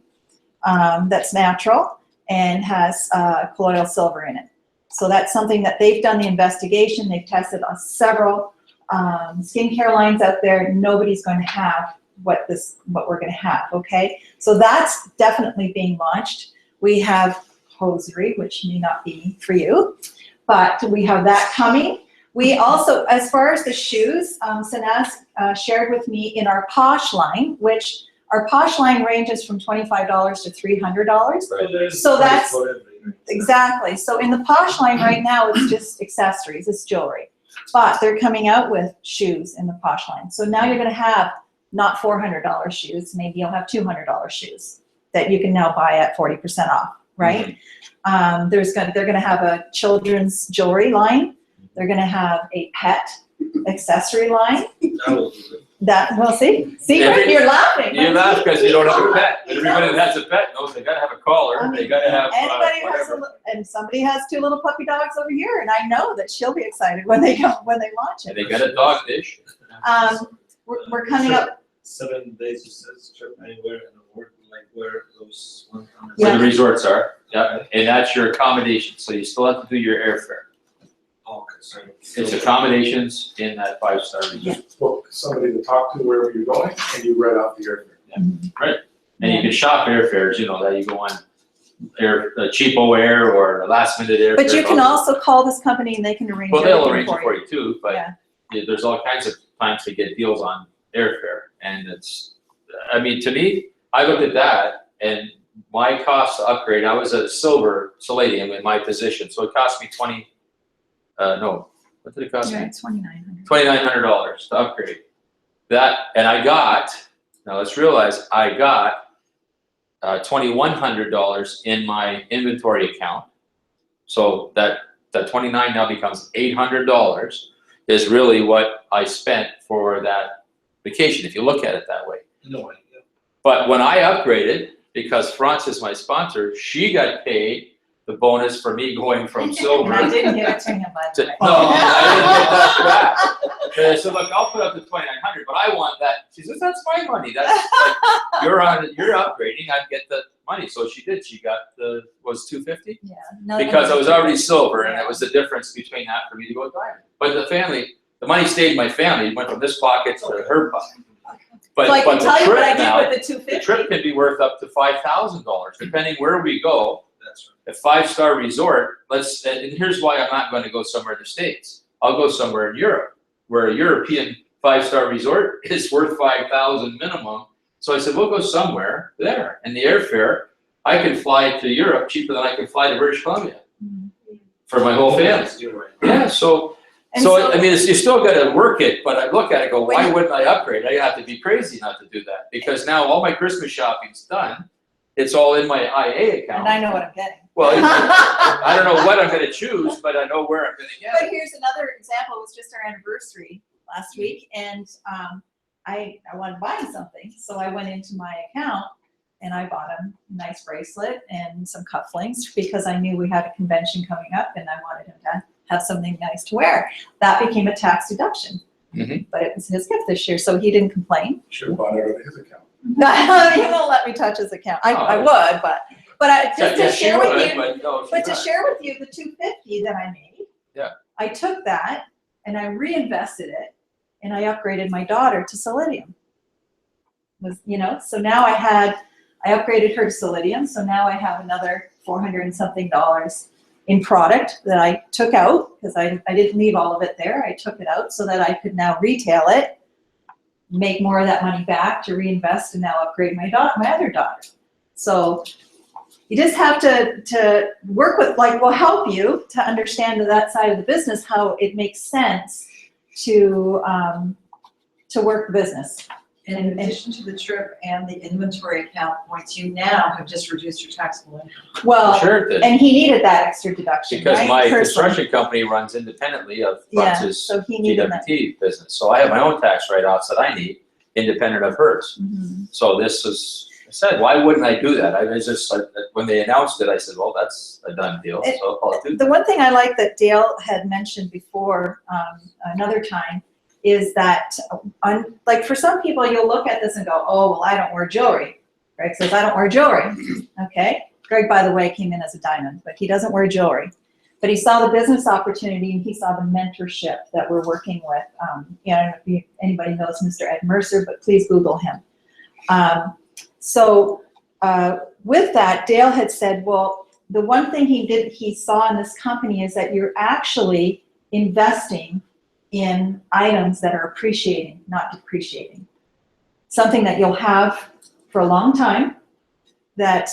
that's natural and has colloidal silver in it. So that's something that they've done the investigation. They've tested on several skincare lines out there. Nobody's going to have what we're going to have. Okay, so that's definitely being launched. We have hosiery, which may not be for you, but we have that coming. We also, as far as the shoes, Sanaz shared with me in our POSH line, which our POSH line ranges from $25 to $300. So that's- Exactly. So in the POSH line right now, it's just accessories, it's jewelry. But they're coming out with shoes in the POSH line. So now you're going to have not $400 shoes, maybe you'll have $200 shoes that you can now buy at 40% off, right? They're going to have a children's jewelry line. They're going to have a pet accessory line. Well, see, you're laughing.
You laugh because you don't have a pet. Everybody that has a pet knows they gotta have a collar,
I mean,
they gotta have
Anybody who has
whatever.
and somebody has 2 little puppy dogs over here, and I know that she'll be excited when they launch
And
it.
they got a dog dish.
We're coming up.
7 days, it says trip anywhere in the world, like where those 100.
Where
Yeah.
the resorts are, yeah, and that's your accommodation, so you still have to do your airfare.
Okay, sorry.
It's accommodations in that 5-star resort.
Book somebody to talk to wherever you're going and you write out the airfare.
And you can shop airfares, you know, that you go on cheapo air or the last minute airfare.
But you can also call this company and they can arrange
Well, they'll
everything
arrange it
for
for
you.
you too, but
Yeah.
there's all kinds of times to get deals on airfare. And I mean, to me, I looked at that and my cost to upgrade, I was a silver Palladium in my position, so it cost me what did it cost me?
Right, $2,900.
$2,900 to upgrade. That, and now let's realize, I got $2,100 in my inventory account. So that $29 now becomes $800 is really what I spent for that vacation, if you look at it that way.
No idea.
But when I upgraded, because Frances, my sponsor, she got paid the bonus for me going from silver.
And I didn't give it to him, by the way.
No, I didn't get that back. And I said, look, I'll put up to $2,900, but I want that. She says, that's my money. That's like, you're upgrading, I get the money. So she did. She got was $250?
Yeah. No,
Because I was already silver, and it was the difference between that for me to go diamond. But the money stayed in my family. It went from this pocket to her pocket. But
So I can
the
tell you what I
trip now,
did with the
the
$250.
trip can be worth up to $5,000, depending where we go.
That's
A 5-star resort, and here's why I'm not going to go somewhere in the States. I'll go somewhere in Europe, where a European 5-star resort is worth $5,000 minimum. So I said, we'll go somewhere there. And the airfare, I can fly to Europe cheaper than I can fly to British Columbia for my whole family.
right.
Yeah, so I mean, you still got to work it, but I look at it and go, why wouldn't I upgrade? I have to be crazy not to do that, because now all my Christmas shopping's done. It's all in my IA account.
And I know what I'm getting.
Well, I don't know what I'm going to choose, but I know where I'm going to get
But
it.
here's another example. It was just our anniversary last week, and I wanted to buy something, so I went into my account and I bought him a nice bracelet and some cufflinks because I knew we had a convention coming up and I wanted him to have something nice to wear. That became a tax deduction, but it was his gift this year, so he didn't complain.
Should have bought it out of his account.
He won't let me touch his account. I would, but just to share with you. But to share with you the $250 that I made, I took that and I reinvested it and I upgraded my daughter to Solidium. So now I upgraded her to Solidium, so now I have another $400 and something in product that I took out because I didn't leave all of it there. I took it out so that I could now retail it, make more of that money back to reinvest and now upgrade my other daughter. So you just have to work with, we'll help you to understand that side of the business, how it makes sense to work the business.
And in addition to the trip and the inventory account points, you now have just reduced your taxable income.
Well,
Sure it did.
and he needed that extra deduction,
Because
right?
my
Personally.
construction company runs independently of his
So he needed that.
GWT business. So I have my own tax write-offs that I need, independent of hers.
Mhm.
So this is, I said, why wouldn't I do that? I was just, when they announced it, I said, well, that's a done deal, so I'll do
The
that.
one thing I like that Dale had mentioned before, another time, is that, for some people, you'll look at this and go, oh, well, I don't wear jewelry. Greg says, I don't wear jewelry. Okay. Greg, by the way, came in as a diamond, but he doesn't wear jewelry. But he saw the business opportunity and he saw the mentorship that we're working with. I don't know if anybody knows Mr. Ed Mercer, but please Google him. With that, Dale had said, well, the one thing he saw in this company is that you're actually investing in items that are appreciating, not depreciating. Something that you'll have for a long time, that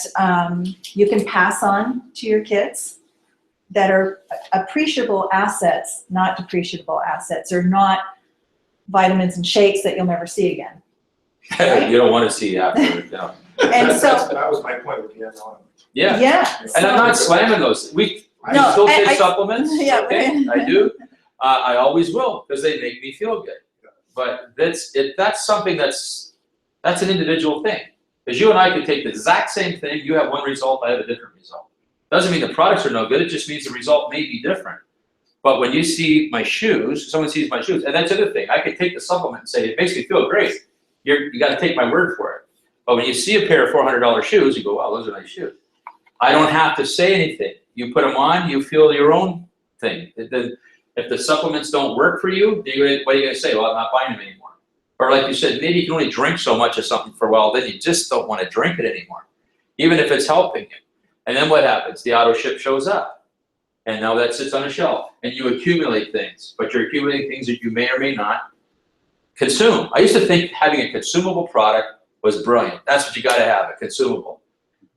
you can pass on to your kids, that are appreciable assets, not depreciable assets, or not vitamins and shakes that you'll never see again. Right?
You don't want to see after, no.
And so,
That was my point with the MLM.
Yeah, and I'm not slamming those. I
No,
still
I-
take supplements,
yeah,
okay, I do. I always will, because they make me feel good. But that's something that's an individual thing. Because you and I could take the exact same thing, you have one result, I have a different result. Doesn't mean the products are no good, it just means the result may be different. But when you see my shoes, someone sees my shoes, and that's the other thing, I could take the supplement and say, it makes me feel great. You gotta take my word for it. But when you see a pair of $400 shoes, you go, wow, those are nice shoes. I don't have to say anything. You put them on, you feel your own thing. If the supplements don't work for you, what are you gonna say? Well, I'm not buying them anymore. Or like you said, maybe you can only drink so much of something for a while, then you just don't wanna drink it anymore, even if it's helping you. And then what happens? The auto ship shows up. And now that sits on a shelf, and you accumulate things, but you're accumulating things that you may or may not consume. I used to think having a consumable product was brilliant. That's what you gotta have, a consumable.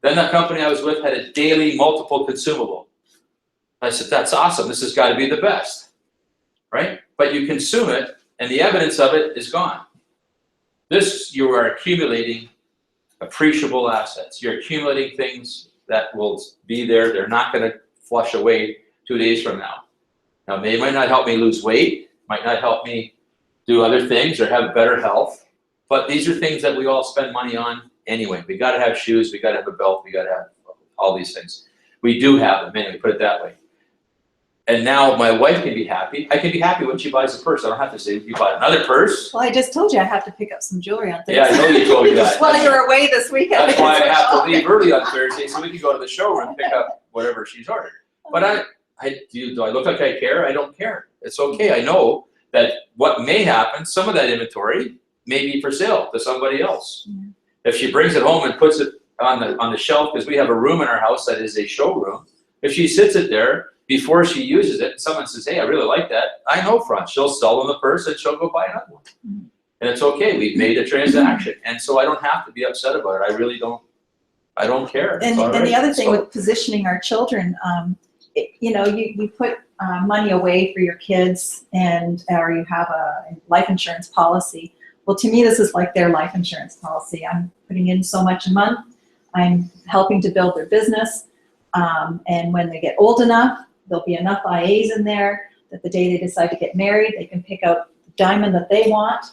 Then the company I was with had a daily multiple consumable. I said, that's awesome, this has gotta be the best, right? But you consume it, and the evidence of it is gone. This, you are accumulating appreciable assets. You're accumulating things that will be there. They're not gonna flush away 2 days from now. Now, they might not help me lose weight, might not help me do other things or have better health, but these are things that we all spend money on anyway. We gotta have shoes, we gotta have a belt, we gotta have all these things. We do have them anyway, put it that way. And now my wife can be happy. I can be happy when she buys a purse. I don't have to say, you bought another purse?
well, I just told you I have to pick up some jewelry on Thursday.
Yeah, I know you told me that.
Well, you're away this weekend.
That's why I
because
have to
we're
leave early on Thursday so we can go to the showroom and pick up whatever she's ordered. But do I look like I care? I don't care. It's okay. I know that what may happen, some of that inventory may be for sale to somebody else.
Yeah.
If she brings it home and puts it on the shelf, because we have a room in our house that is a showroom. If she sits it there before she uses it, and someone says, hey, I really like that, I know front, she'll sell them the purse and she'll go buy another one. And it's okay, we've made a transaction, and so I don't have to be upset about it, I really don't, I don't care. It's
And
all
the
right.
other thing
So-
with positioning our children, you put money away for your kids or you have a life insurance policy. Well, to me, this is like their life insurance policy. I'm putting in so much a month. I'm helping to build their business. And when they get old enough, there'll be enough IAs in there that the day they decide to get married, they can pick out the diamond that they want,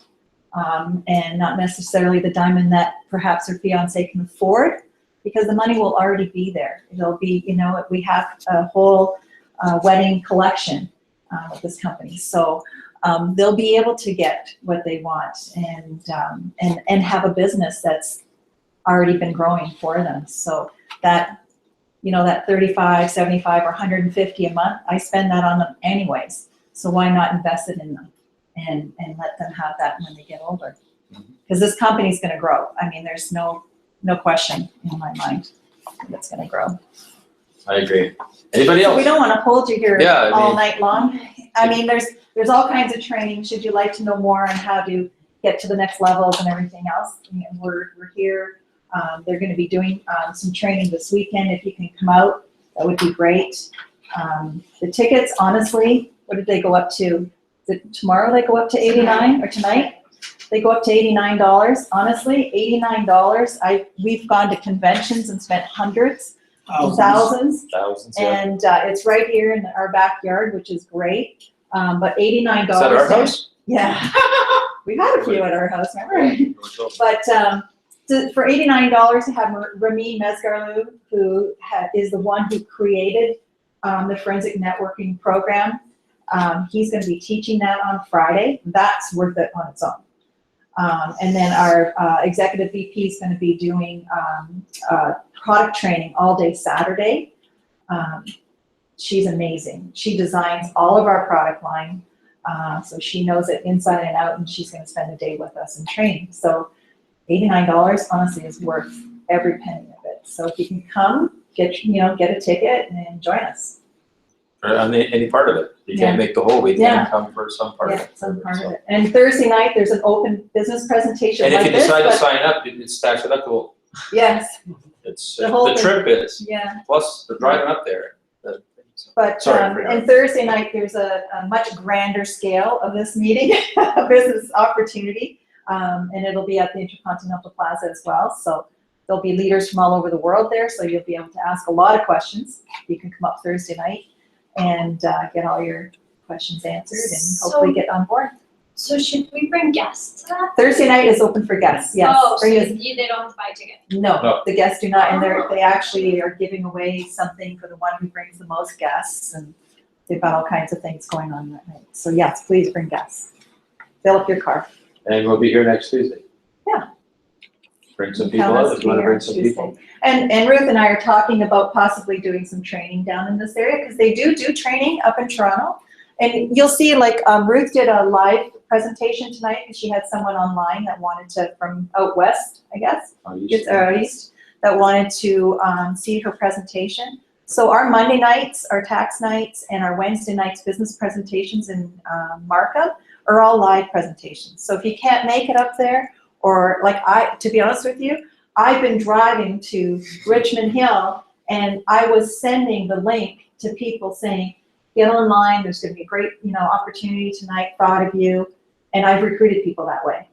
and not necessarily the diamond that perhaps their fiance can afford, because the money will already be there. It'll be, we have a whole wedding collection with this company. So they'll be able to get what they want and have a business that's already been growing for them. So that, that 35, 75, or 150 a month, I spend that on them anyways. So why not invest it in them and let them have that when they get older? Because this company's going to grow. I mean, there's no question in my mind that it's going to grow.
I agree. Anybody
So
else?
we don't want to hold you here
Yeah, I
all
mean-
night long. I mean, there's all kinds of training. Should you like to know more on how to get to the next levels and everything else, we're here. They're going to be doing some training this weekend. If you can come out, that would be great. The tickets, honestly, what did they go up to? Is it tomorrow they go up to 89, or tonight? They go up to $89. Honestly, $89. We've gone to conventions and spent hundreds, thousands.
Thousands, yeah.
And it's right here in our backyard, which is great. But $89.
Is that our house?
Yeah. We've had a few at our house, remember? But for $89 to have Rami Mesgarlu, who is the one who created the forensic networking program, he's going to be teaching that on Friday. That's worth it on its own. And then our executive VP is going to be doing product training all day Saturday. She's amazing. She designs all of our product line, so she knows it inside and out, and she's going to spend the day with us in training. So $89 honestly is worth every penny of it. So if you can come, get a ticket and join us.
Or on any part of it. You can't make the whole week, you can come for some part of
Yeah,
it.
some part
So-
of it. And Thursday night, there's an open business presentation
And
like
if you
this,
decide to
but-
sign up, it's tax deductible.
Yes,
It's,
The whole
the
thing.
trip is,
yeah.
plus the driving up there.
But,
Sorry for
and Thursday night, there's a much grander scale of this meeting, a business opportunity. And it'll be at the Intercontinental Plaza as well. So there'll be leaders from all over the world there. So you'll be able to ask a lot of questions. You can come up Thursday night and get all your questions answered and hopefully get on board.
So should we bring guests to that?
Thursday night is open for guests, yes.
Oh, so
Bring us-
they don't have to buy tickets.
No,
No.
the guests do not, and
Oh.
they actually are giving away something for the one who brings the most guests, and they've got all kinds of things going on that night. So yes, please bring guests. Fill up your car.
And we'll be here next Tuesday.
Yeah.
Bring some
You
people
count
out
us
if
to
you wanna
be
bring
here
some
Tuesday.
people.
And Ruth and I are talking about possibly doing some training down in this area, because they do training up in Toronto. And you'll see, like, Ruth did a live presentation tonight, and she had someone online that wanted to, from out west, I guess, east, that wanted to see her presentation. So our Monday nights, our tax nights, and our Wednesday nights business presentations in markup are all live presentations. So if you can't make it up there, or to be honest with you, I've been driving to Richmond Hill, and I was sending the link to people saying, get online, there's gonna be a great, opportunity tonight, thought of you. And I've recruited people that way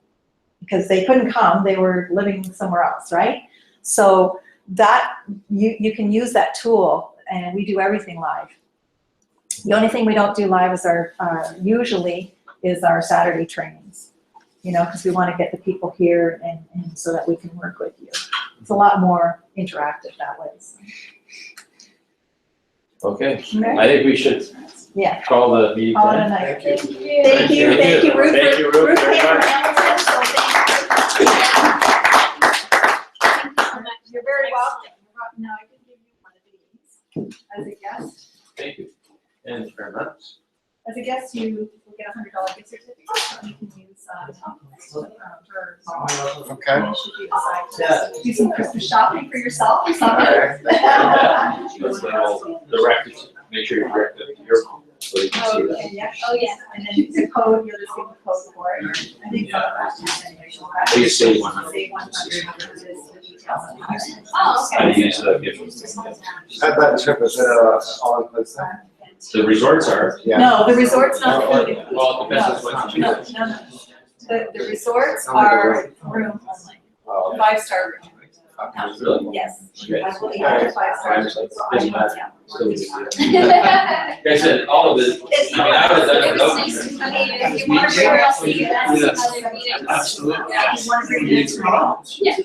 because they couldn't come, they were living somewhere else, right? So that, you can use that tool, and we do everything live. The only thing we don't do live is usually is our Saturday trainings, because we wanna get the people here and so that we can work with you. It's a lot more interactive that way, so.
Okay,
Okay.
I think we should
Yeah.
call the meeting
Call it a
then.
night.
Thank you.
Thank you.
Thank you, Ruth.
Thank you, Ruth,
Ruth
very
came from
much.
Hamilton, so thank you.
Thank you so much.
You're very welcome. Now, I can give you one of these as a guest.
Thank you.
Thank you very much.
As a guest, you will get a $100 gift certificate. You can use, for,
Okay.
should you decide to do some Christmas shopping for yourself or something.
Okay.
That's the record, make sure you direct it to your phone, so you can see that.
Okay, yeah.
Oh, yeah.
And then the code, you'll just give the code for it. I think some of that is anyway.
Please say 100.
Say 100 is the details of it.
Oh,
I
okay.
use the gift.
At that trip, is it all inclusive?
The resorts are,
Yeah.
No, the resort's not included.
well, it depends on what you
No,
choose.
no, no. The resorts are room only,
Oh,
5-star room.
Really?
Yes.
Okay.
I will eat at 5-star.
Doesn't matter. Still easy. Like I said, all of it, I mean, I would have done it without.
I mean, if you want to bring her else, you can ask
Yes.
other meetings.
Absolutely.
Yeah.
You want to bring it in?
Yeah.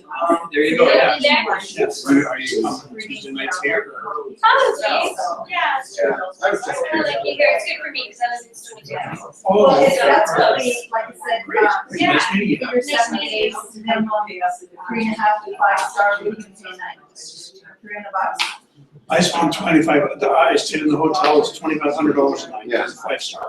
There you go, yeah.
Yeah.
Yes, are you coming Tuesday nights here?
Probably, yeah.
Yeah. I was just
I like you here, it's good for me, because I was in Stony Brook.
Well,
Oh,
it's definitely, like I said,
Yeah.
nice meeting you.
your 7 days, minimum 3.5 to 5-star, we can say 9. $300.
I spent 25, I stayed in the hotel, it's $2,500 a night,
Yeah.
it's a 5-star.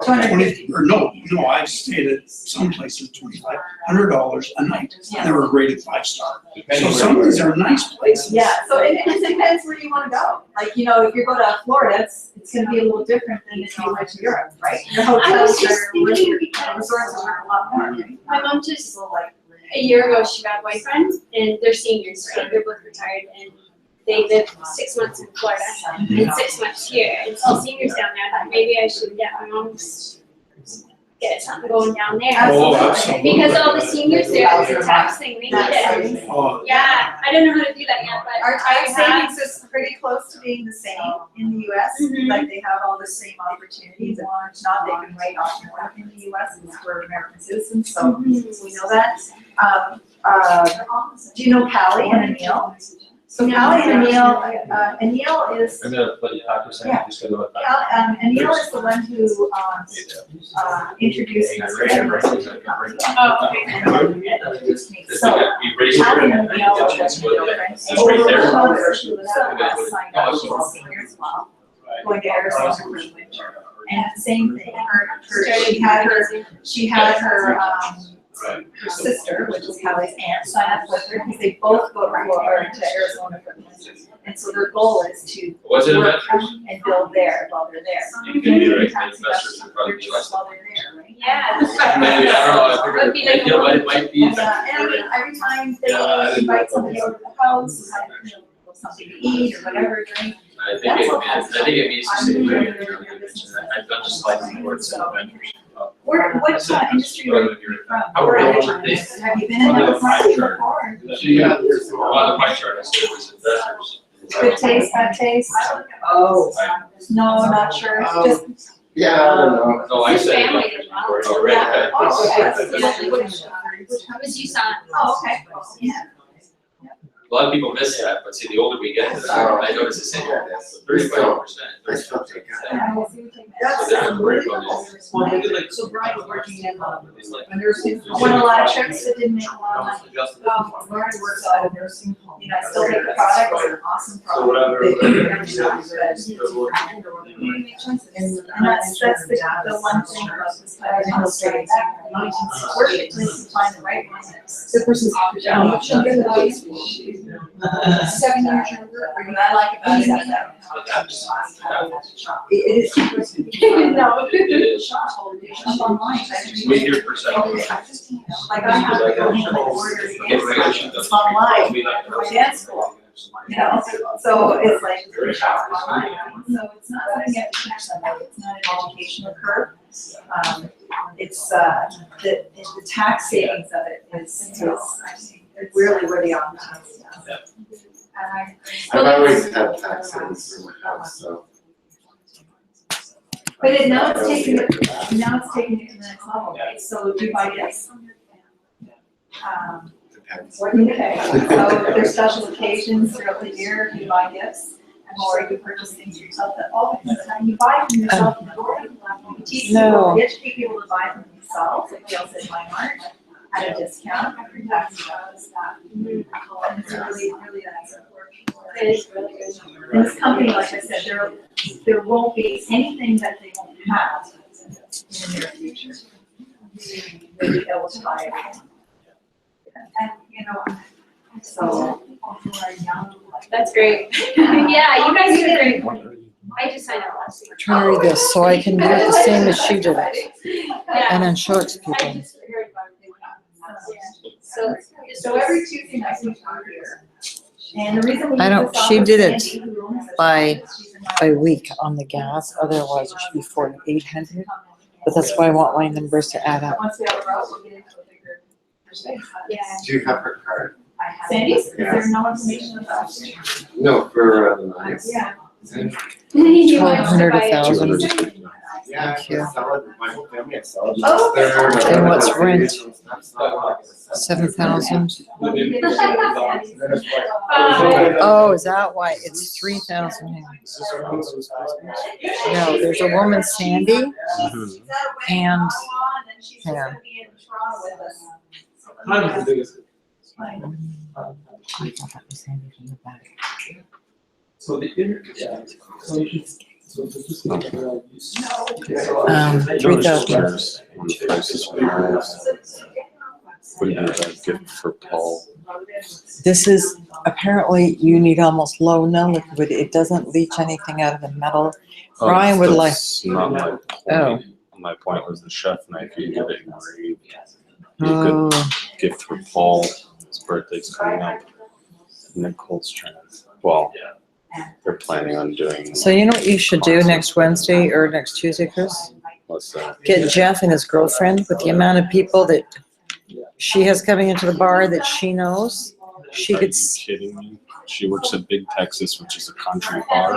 250.
Or no, I stayed at some places $2,500 a night, and they were rated 5-star. So some of these are nice places.
Yeah, so it depends where you want to go. Like, if you go to Florida, it's going to be a little different than if you went to Europe, right? The
I was
hotels
just
are,
thinking
the
because
resorts are a lot more.
my mom just,
People like,
a year ago, she got a boyfriend, and they're seniors, right? They're both retired, and they lived 6 months in Florida and 6 months here, and so seniors down there, I thought maybe I should get my mom's, get something going down there.
Oh,
Absolutely.
absolutely.
Because all the seniors there, it's a tax thing, they need it.
Oh,
Yeah, I don't know how to do that yet, but
Our
I
tax
have.
savings is pretty close to being the same in the US.
Mhm.
Like, they have all the same opportunities, and if not, they can write off more in the US, and we're American citizens, so we know that. Do you know Callie and Anil? So Callie and Anil is,
I'm gonna let you talk for a second, just gonna go with that.
Anil is the one who, introduced me to the company.
Oh, okay.
And introduced me.
It's
So,
like a- you raise your
Callie
hand,
and Anil
and
are
you just go there.
friends.
It's right there.
Over the who was signed up, she's a senior as well, going to Arizona for the winter. And same thing, she had her sister, which is Callie's aunt, sign up with her, because they both go to Florida, to Arizona for the winter. And so their goal is to
Was it
work
investors?
and build there while they're there.
You can be right,
Tax
investors would probably be less.
while they're there, right?
Yeah.
Maybe, I don't know, I
Would be like
think, yeah, but it might be.
Yeah, and I mean, every time they invite somebody over to the house, something to eat or whatever, drink.
I think it means to say, I've done just like the words and adventures.
What industry are you from?
How are you?
Have you been in that market before?
Yeah, on the pie chart, I said it was investors.
Good taste, bad taste? Oh, no, not sure, just.
Yeah, I don't know.
No, I
His
said.
family as well.
Oh, right, okay.
Oh, okay.
It was USAN.
Oh, okay. Yeah.
A lot of people miss that, but see, the older we get, I notice the same, 35%.
I still take it.
So Brian was working in,
I went on a lot of trips that didn't make a lot of money.
Brian works out of nursing home.
I still make the product, it's an awesome
So
product.
whatever.
And that's the one thing about this type of industry. Work it till you find the right one that's.
The person's office.
7 years younger. I like it better than that.
It is.
No.
It is.
Shop online.
Wait here for a second.
Like I have to go in and order it's online, for my dance school, so it's like, shop online. So it's not something you have to teach somebody, it's not an educational curve. It's, the tax savings of it is really where the opportunity is.
I've always had taxes in my house, so.
But now it's taking it to the next level, right? So do you buy gifts?
Depends.
Okay, so there's special occasions throughout the year, you buy gifts, or you purchase things for yourself that all the time you buy from yourself. You teach people,
No.
you educate people to buy from themselves, like they all said, Fine Art, at a discount, after tax dollars, that. And it's really, really nice.
It is really good.
In this company, like I said, there won't be anything that they won't have in the near future.
They'll be able to buy it. And, you know, so.
That's great. Yeah, you guys did great. I just signed up last week.
Trying to read this so I can do it the same as she did it
Yeah.
and then show it to
I
people.
just heard about it. So,
So every Tuesday night we come here. And the reason we.
I don't-
use this
she
office,
did it
Sandy, who owns this
by-
office, she's in my-
A week on the gas, otherwise it should be 4,800. But that's why I want my numbers to add up.
Once we have a route, we'll get into a bigger space.
yeah.
Do you have her card?
I have. Sandy's, is
Yeah.
there no information about?
No, for the knives.
Yeah.
You want
1,200,
to buy it?
1,000.
Yeah,
Thank you.
I sell it, my whole family, I sell it.
Oh, okay.
There,
And what's
my
rent?
kids and stuff, so-
7,000.
Uh,
Oh, is that why? It's 3,000. No, there's a woman, Sandy, and yeah.
Kind of the biggest.
I thought that was Sandy from the back.
So the inner, yeah. So it's, so it's just.
3,000.
Would be a gift for Paul.
This is, apparently you need almost low no liquid. It doesn't leach anything out of the metal. Brian would like-
That's not my point.
Oh.
My point was the chef knife, you get it engraved. Be a good
Oh,
gift for Paul, his birthday's coming up. Nicole's trying to, well, they're planning on doing,
so you know what you should do next Wednesday or next Tuesday, Chris?
what's that?
Get Jeff and his girlfriend with the amount of people that she has coming into the bar that she knows. She
Are
could,
you kidding me? She works at Big Texas, which is a country bar.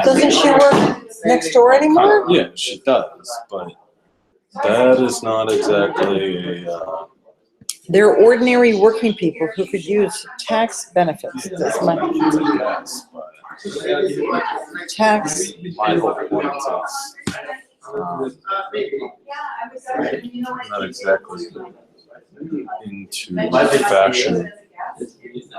doesn't she work next door anymore?
Yeah, she does, but that is not exactly a,
They're ordinary working people who could use tax benefits. That's my tax.
my whole point is, not exactly into fashion.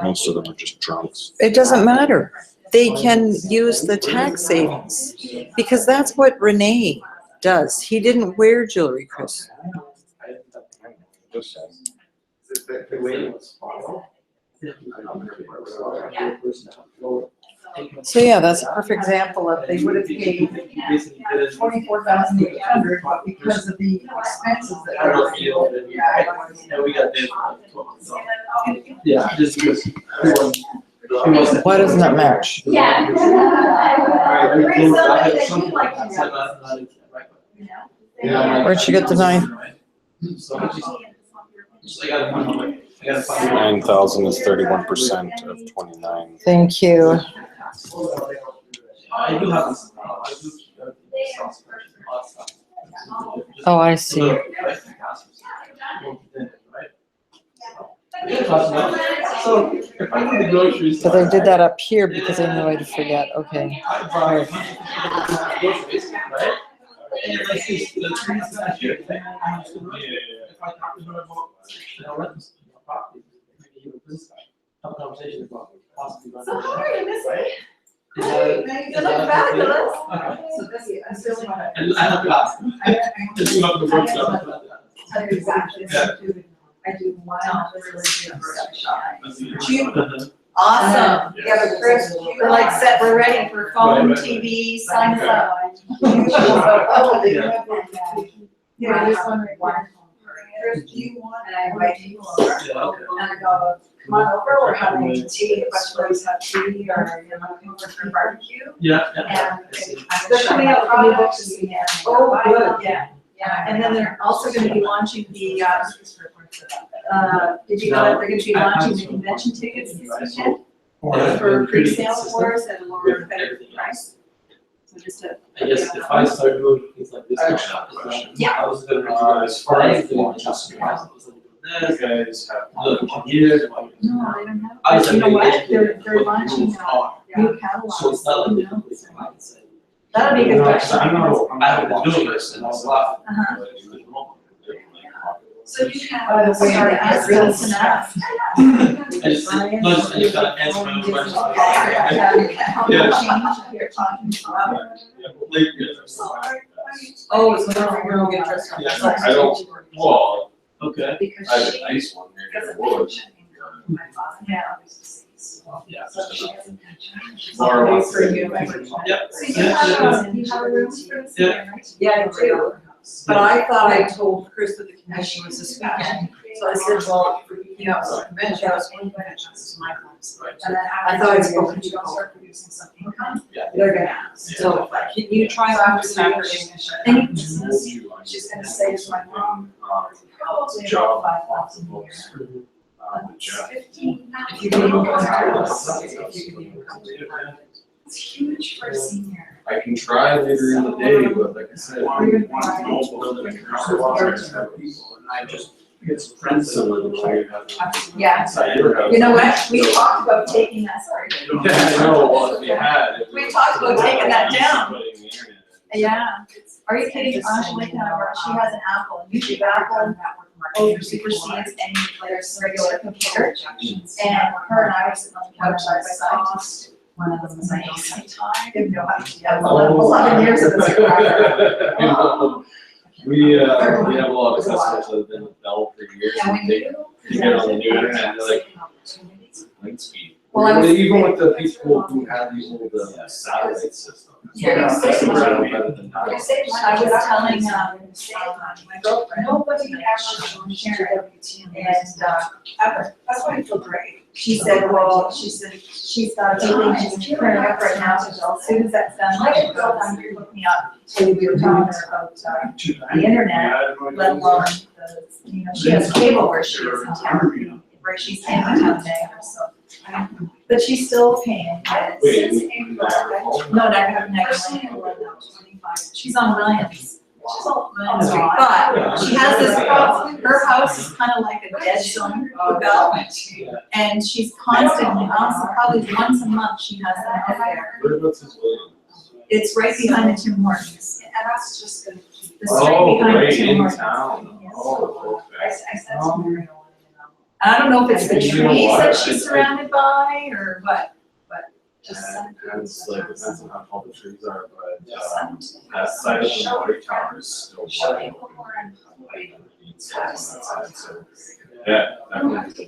Most of them are just drunks.
It doesn't matter. They can use the tax savings because that's what Renee does. He didn't wear jewelry, Chris. So yeah, that's a perfect example of they would have paid
24,800, but because of the expenses that are.
Yeah, we got this. Yeah, just because.
Why doesn't that match?
Yeah.
Where'd she get the 9?
I gotta find.
9,000 is 31% of 29.
Thank you.
I do have this.
Oh, I see.
So if I go to the grocery
So
store.
they did that up here because they knew I'd forget. Okay.
I buy groceries, right? And if I see the trees that here, if I talk to her about, rentals, property, maybe even this guy, have a conversation about possibly.
So how are you missing?
Right? Is
Hey,
that-
now
is
you look
that
fabulous.
okay?
So this, I still want to.
And I have to ask. Just go up to the workshop.
I do exactly. I do one really good workshop. Awesome. Yeah, but Chris,
We're like set, we're ready for phone, TV, sign us up.
Oh, they
Yeah.
have one. Yeah, this one right there. Chris, do you want? And I invite you over.
Yeah, okay.
And I go, come on over, we're having tea, a bunch of ladies have tea, or, you know, come over for barbecue.
Yeah, yeah.
And they're coming out with new books again.
Oh, good.
Yeah, yeah.
And then they're also gonna be launching the, did you know that they're gonna be launching the convention tickets this weekend? For pre-sale for us at a lower, better price. So just a.
I guess if I start doing things like this.
Yeah.
I was gonna.
As far as
this
guys have.
look, here.
No, they don't have.
I was
You know what?
like,
They're launching
Oh,
new catalogs.
so it's not like.
No. That'll be a good question.
I know, I haven't been doing this in a while.
Uh-huh.
So you have.
By the way, that's enough.
I just gotta answer my own questions.
How
Yeah.
much change you're talking about?
Like,
Oh, so we're gonna get dressed up.
Yeah.
I don't
Well, okay.
Because
I have
she
a nice one near
doesn't
the
pay
woods.
attention to my father. Yeah.
Yeah.
So she doesn't catch on. She's
Laura
always
wants
for
to-
you.
Yep.
So you have a room for the senior, right?
Yeah, I do. But I thought I told Chris that the convention was this weekend. So I said, well, you know, it's a convention, I was going to convention, this is my place.
And then
I thought I'd spoken to you, start producing some income. They're gonna ask. So can you try after Saturday? Any business, she's gonna say to my mom, probably about 5,000 a year. If you can even come to us, if you can even come to us. It's huge for a senior.
I can try later in the day, but like I said, I
We're gonna
want
try.
to know the people, and I just get some friends that live in
Yeah.
inside your house.
You know what, we talked about taking that, sorry.
Yeah, I know, well, if you had. if
We talked about taking that down.
Putting the internet
Yeah, are you kidding, Angelique, she has an Apple, and usually Apple supersedes any regular computer. And her and I were sitting on the couch side by side. One of them was like, you know, 11 years of this.
We have a lot of customers that have been with Bell for years,
And
and
when
they
you.
get on the new internet, they're like, light speed.
Well, I was-
Even with the people who have these old satellite systems.
Yeah.
They're better than that.
I was telling, my girlfriend.
Nobody actually shared WTM.
And,
Ever. That's why I feel great.
she said, well, she's got a feeling she's turning up right now, so as soon as that's done, I should go down here, look me up. So we were talking to her about, the internet, let alone the, you know, she has cable where she is in town, where she's in town there, so. But she's still paying.
Wait,
No, she's on Williams. But she has this, her house is kind of like a dead zone for Belle. And she's constantly, honestly, probably once a month, she has that out there.
Whereabouts is Williams?
It's right behind the Tim Hortons.
And that's just gonna keep.
The street
Oh,
behind the
right
Tim
in
Hortons.
town.
Yes.
Oh,
I
okay.
said to Mary, I wanted to know.
I don't know if it's the
You know
trees
what?
that she's surrounded by or what.
Just
And
send.
it's like, depends on how tall the trees are, but, that side of the water tower is still wide open. So, yeah, definitely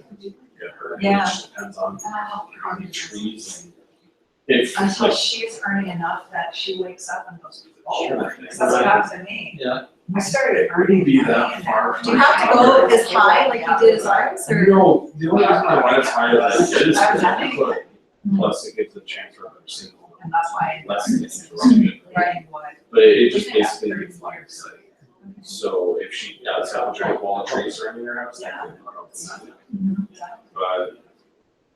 get her. It
Yeah.
just depends on how many trees and if,
Until
like,
she's earning enough that she wakes up and goes, oh,
Sure.
that's what happened to me.
yeah.
I started
It wouldn't be that
earning
far
money
Do you have to go this high like you did as arts or?
No, the only reason I went as high as I did is because I could. Plus it gives a chance for other single,
And that's why.
less interrupted.
Right.
But it just basically means line of sight. So if she does have a giant wall of trees surrounding her house, that could help them. But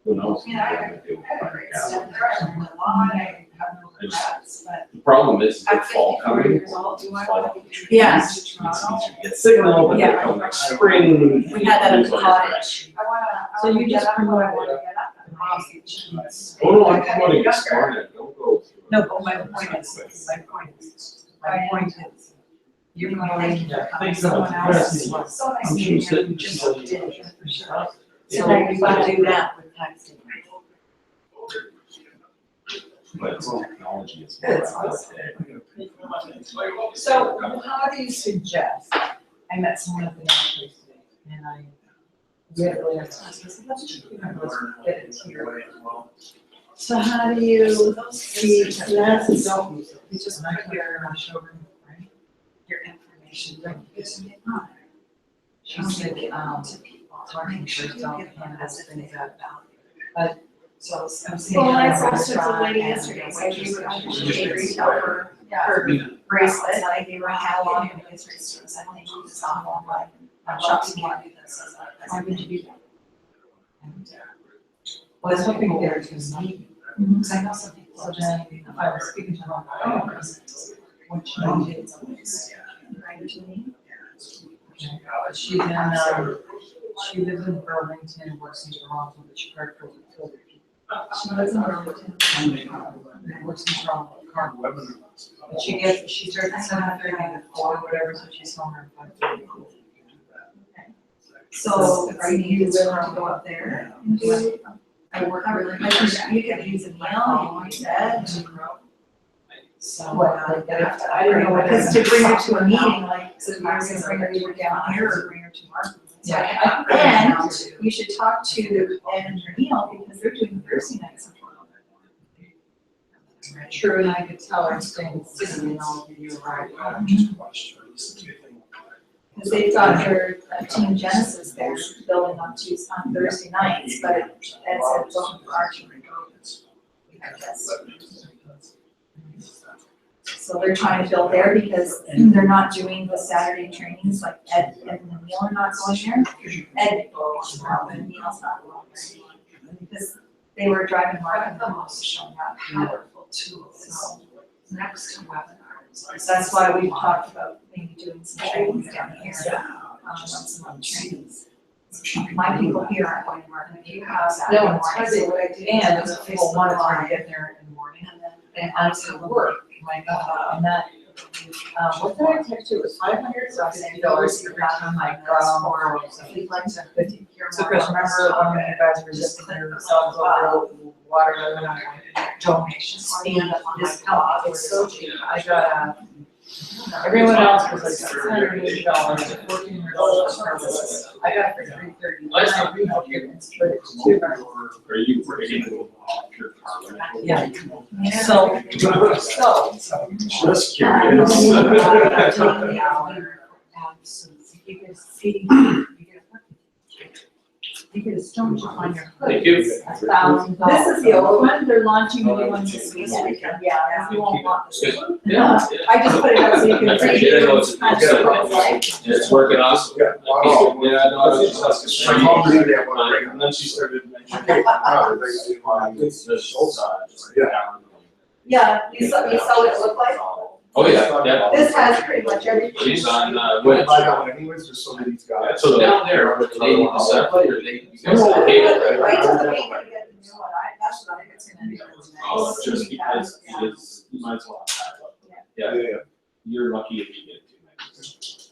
who knows?
Yeah, I had a great step there, I learned a lot, I have no regrets, but
The problem is
at
the fall
54
coming,
years old, do I
fall
want to be treated
Yeah.
as a
it's
Toronto?
easier to get signal, but
Yeah.
then come like spring.
We had that at the cottage.
I wanna,
So you just
get up when I
promoted
wanna
it.
get up and I'll see.
Oh, no, I'm promoting this morning, don't go. through it.
No, but my point is, you're going to
Thanks.
someone else.
Yeah.
So nice
I'm
meeting
sure
you,
you
you just
said-
did it for sure.
So we gotta do that with taxing.
But technology is.
Good. So how do you suggest, I met someone at the office today, and I really asked, I said, let's just, let's get it here. So how do you, see, classes don't, you just put your showroom, right? Your information, right? It's not. She said, to people, talking sure don't has things that value. But, so I'm saying.
Well, I posted to the lady yesterday, so she gave retail her bracelet, and I gave her how long it is for students, I think she was on online. Shops me do this. Why would you do that?
Well, I was hoping to get her to meet, because I know some people, so then if I was speaking to her on the phone, what she did,
Right to me.
she then, she lives in Burlington, works in Toronto, but she worked for the Tilbury.
She lives in Burlington.
Works in Toronto, car. But she starts at 7:30 to 4, whatever, so she's home at 5:30.
So are you willing to go up there and do?
I work really.
Like you can use a meal, you want that.
So.
What, like that? I don't know, because to bring her to a meeting, like So I'm gonna bring her either down here or bring her to Mark.
Yeah.
And you should talk to Ed and Neil because they're doing Thursday nights.
True, and I could tell her staying sitting in all of you right.
Because they've got their Team Genesis there building on Thursday nights, but it's at Book of Archery. I guess. So they're trying to build there because they're not doing the Saturday trainings, like Ed and Neil are not going there. Ed, and Neil's not going there. Because they were driving Mark and the most showing up powerful tools. So
Next webinar.
that's why we've talked about maybe doing some trainings down here. Once a month trainings. My people here aren't going to Mark, and if you have that.
No, it's hard to, and those people want to try to get there in the morning and out to work. My God, and that, what did I text you? It was $500, so I said, $50 for my or $50. So Chris, remember when you guys were just clearing yourselves over water donations? And this company was so cheap. I got everyone else was like $680 or $1,400. I got it for $330. Then I re-upped it and split it to $200.
Are you ready?
Yeah. So.
Just curious.
You get a stone chip on your hood.
Thank you.
$1,000.
This is the old one, they're launching a new one this weekend. Yeah, you won't want this one.
Yeah.
I just put it up so you can
I
see.
appreciate it. I know it's-
Kind of what it's like.
It's working awesome.
Yeah, wow.
Yeah, no, I was just
My mom did that one, right?
and then she started mentioning.
It's
Yeah.
Yeah, you saw what it looked like?
Oh, yeah.
This has pretty much everything.
She's on,
When I buy that one anyways, just so that he's got it.
so down there, they need the satellite or they, you guys have
Wait
cable,
till
right?
the week when you get the new one, that's what I think it's gonna be.
Oh, just because it is, you might as well have that. Yeah, you're lucky if you get 2 megabits.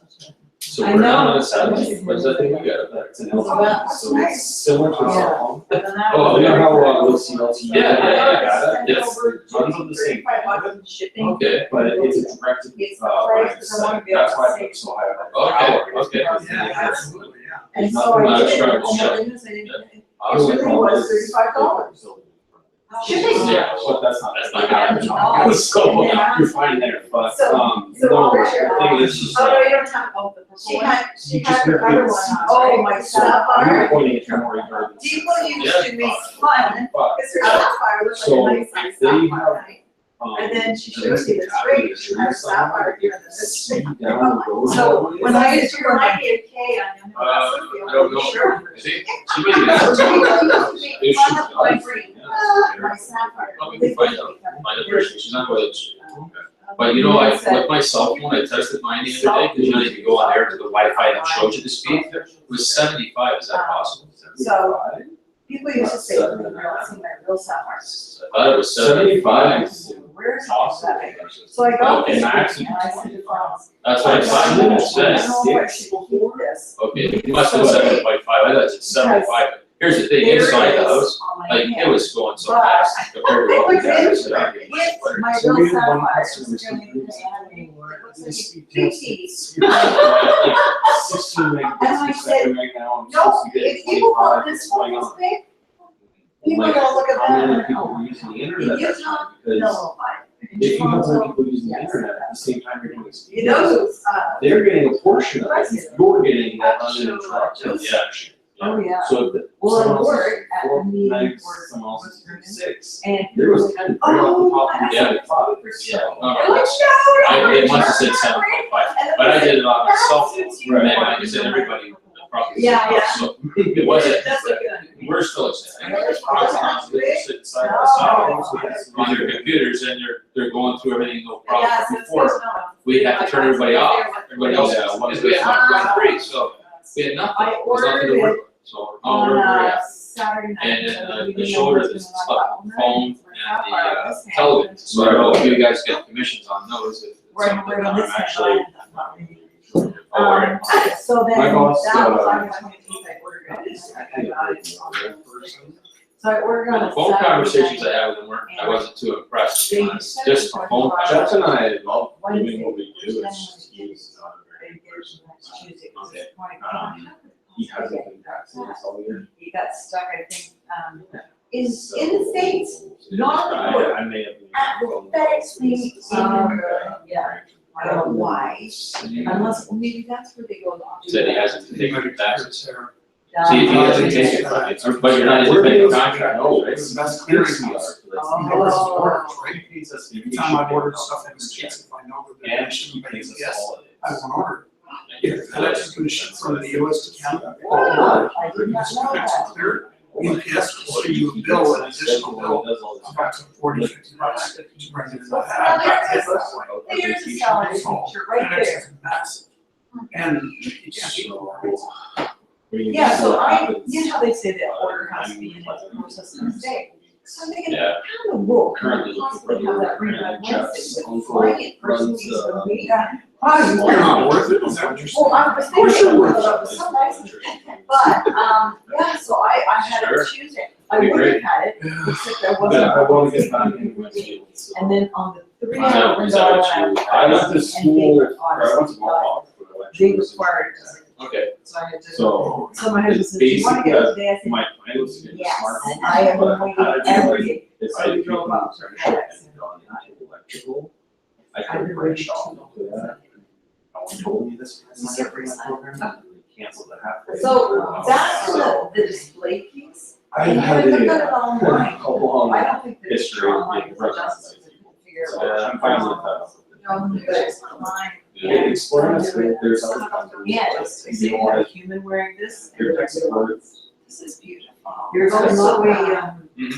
So
I
we're down
know.
on a satellite, what's that thing we got?
That's an
Well,
LTE,
that's
so
nice.
it's similar to a cell phone.
Oh,
You know
yeah.
how we'll see LTE?
Yeah.
It's runs on the same,
$35 in shipping.
Okay,
but it's a direct,
It's the price, because I wanna be able
that's why
to
it's
save.
so high.
okay.
Absolutely, yeah.
And so I
Not
did,
sure,
and
yeah.
the news, I didn't, it
Awesome.
really was $35. Shipping.
Yeah, but that's not.
That's not gonna
So,
Yeah.
you're fine there, but,
So-
no,
so where's your-
the thing is,
Oh, no, you don't have, oh, the
She
purple one.
had,
She
You
had
just
the
never
other
get
one.
to see
Oh, my
I'm
sapphire.
pointing at your more regardless.
People used
Yeah.
to make fun,
But,
because her sapphire was
So,
like a nice size
they
sapphire,
have,
right? And then she
the
shows you this
next
ring,
tab
she had a sapphire here, and this.
see down the road.
So when I used to remind me of Kay on Young
I don't know.
Sure.
See, she made it.
People used to make
If
fun
she's
of my
done.
ring,
Yeah.
my sapphire.
Well, we can find out first, she's not going to. But you know, I, with my cell phone, I tested mine the other day, because you know, you can go on there to the Wi-Fi that shows you the speed, it was 75, is that possible?
So people used to say, "I've never seen my real sapphire."
I thought it was 75.
Where's
Awesome.
that? So I got
Okay,
this,
Max,
and I said to Franz,
That's what I thought it
I
said.
don't know if I should keep this.
Okay, it must have been 7.5, I thought it said 75. Here's the thing,
There
inside the
is
house,
on my
like, it
hand.
was going so fast compared to what we got.
With my
So
real
we had one
sapphire,
customer
it's really
who-
it looks like
This-
a PT.
Like 16
And I
megabits per
said,
second right now, I'm
No,
supposed to get
if people
25,
want this
what's
one
going
this
on?
big, people
Like,
don't look at
how many
that.
people are using the internet?
In
That's
Utah,
because
no,
if you have more people using the
Yes.
internet at the same time you're doing this,
You know,
they're getting a portion of it, you're getting that uninterrupted
Yeah.
reception.
oh, yeah.
So if the,
Well,
someone
at
else
work,
is
at
4
the meeting,
megs,
work,
someone else is
was
6,
and.
there was 10 right off the top of the
Yeah.
other five.
Yeah, no,
They're
no,
like,
it must have said 7.5, but I did it on a cell phone, and like I said, everybody probably.
Yeah, yeah.
So it wasn't,
That's a good.
we're still extending.
Yeah.
Sit side by side on their computers and they're going through everything, no problem.
Yeah, so it's good
Before,
to know.
we had to turn everybody off, everybody else, because we had 1.3, so we had nothing,
I
there was nothing to
ordered
work
it
with. So,
on
we're very
Saturday night.
And
so
then
we
the
didn't
shoulder,
know
the
what's going on.
phone and the television, so I don't know if you guys get commissions on those, if it's
Right,
something
we're
that
on
I'm
this
actually.
side.
aware of.
So then,
My
that
boss,
was August 28th, I ordered it. I got it. So I ordered on
The
a
phone
Saturday
conversations I
night.
had with them weren't, I wasn't too impressed, to be honest, just the phone.
Jeff
conversations.
and I love doing what we do, it's just use
Okay.
He hasn't been taxed this all year.
He got stuck, I think, is in the States, not on the border.
I may have.
At the FedEx thing, yeah, I don't know why, unless, maybe that's where they go off.
Said he hasn't taken the taxes.
Yeah.
See, if he hasn't taken it, but you're not even paying contract,
No,
right?
it's the best clearance house.
Oh.
He pays us.
Every time I've ordered stuff in the States, if I know that they're
And
gonna ship
he
me,
pays us
yes,
holidays.
I won't order. If FedEx is gonna ship from the US to Canada,
Wow, I did not
it's
know that.
clear. UPS will send you a bill, an additional bill, about $40, $50 to bring it in the house.
There's a salary picture right
FedEx
there.
is massive. And you can't beat it.
Yeah, so you know how they say that order has to be in its process in a day. So I'm thinking,
Yeah.
how in the world can
Currently
you
looking for
possibly have that ring by
Jeff's
Wednesday? The
uncle
client person
runs,
needs to wait.
You're not worth it, is that what you're saying?
Well, I was
course
thinking,
you're
it
worth it.
was so nice. But, yeah, so I had it Tuesday. I
Be
would have
great.
had it, except there
Yeah,
wasn't.
I want to get back in Wednesday.
And then on the 3
I
hour
know,
window,
is that
I
what
went
you-
I
out.
went to school, or I went to
honestly,
Mohawk for
they
electricity.
required,
Okay.
so I had to.
So,
So my husband
it's
said, do you wanna get it today? I said,
my plan was to get a
yes,
smart home.
I have
but
been waiting
how to do
every
it
day.
is
So
I
we
had
drove
people
up to
apprenticeship
FedEx.
and gone into electrical. I
I've
could have
been
branched
waiting
off
too
into that. No one told me this was my every program, and they canceled it halfway.
So that's the display piece.
I've
And
had
you look at
a
it online.
long
I don't think that it's
history of
online,
being
it's just to figure
So
out.
I'm finally fed up with it.
No, but it's online.
It explains that there's other companies.
Yeah,
that
it's,
you
they
know what,
have a human wearing this.
your tech support.
This is beautiful. You're going all the way,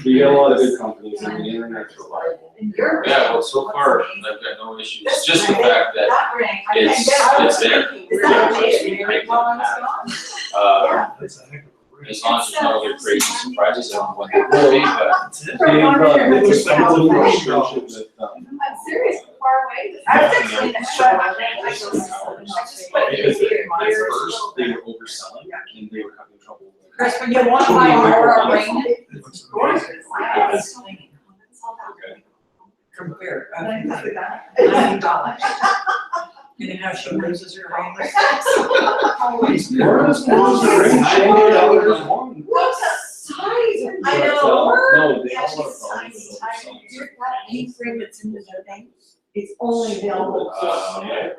We get a lot of good companies and the internet's reliable.
and you're.
Yeah, well, so far, I've got no issues. It's just the fact that,
That ring, I
it's-
can't get out of
it's there.
it. Is that amazing?
Right.
While I was
uh,
That's a heck of a ring.
as long as there's no other crazy surprises on what they're doing, but
I'm serious, far away. I was actually in a shop. I just put it
Because
here.
at first, they were overselling and they were having trouble. with-
Chris, when you want my Aurora ring,
It
it's
looks
gorgeous.
amazing.
I was telling you.
Compare.
$90.
You know how she loses her ring?
Laura's clothes are in $90 one.
What size? I
But,
know.
no, they
Yeah,
all
she's
are
tiny,
selling
tiny.
those.
You're that pink ring that's in the thing, it's only available.
Okay.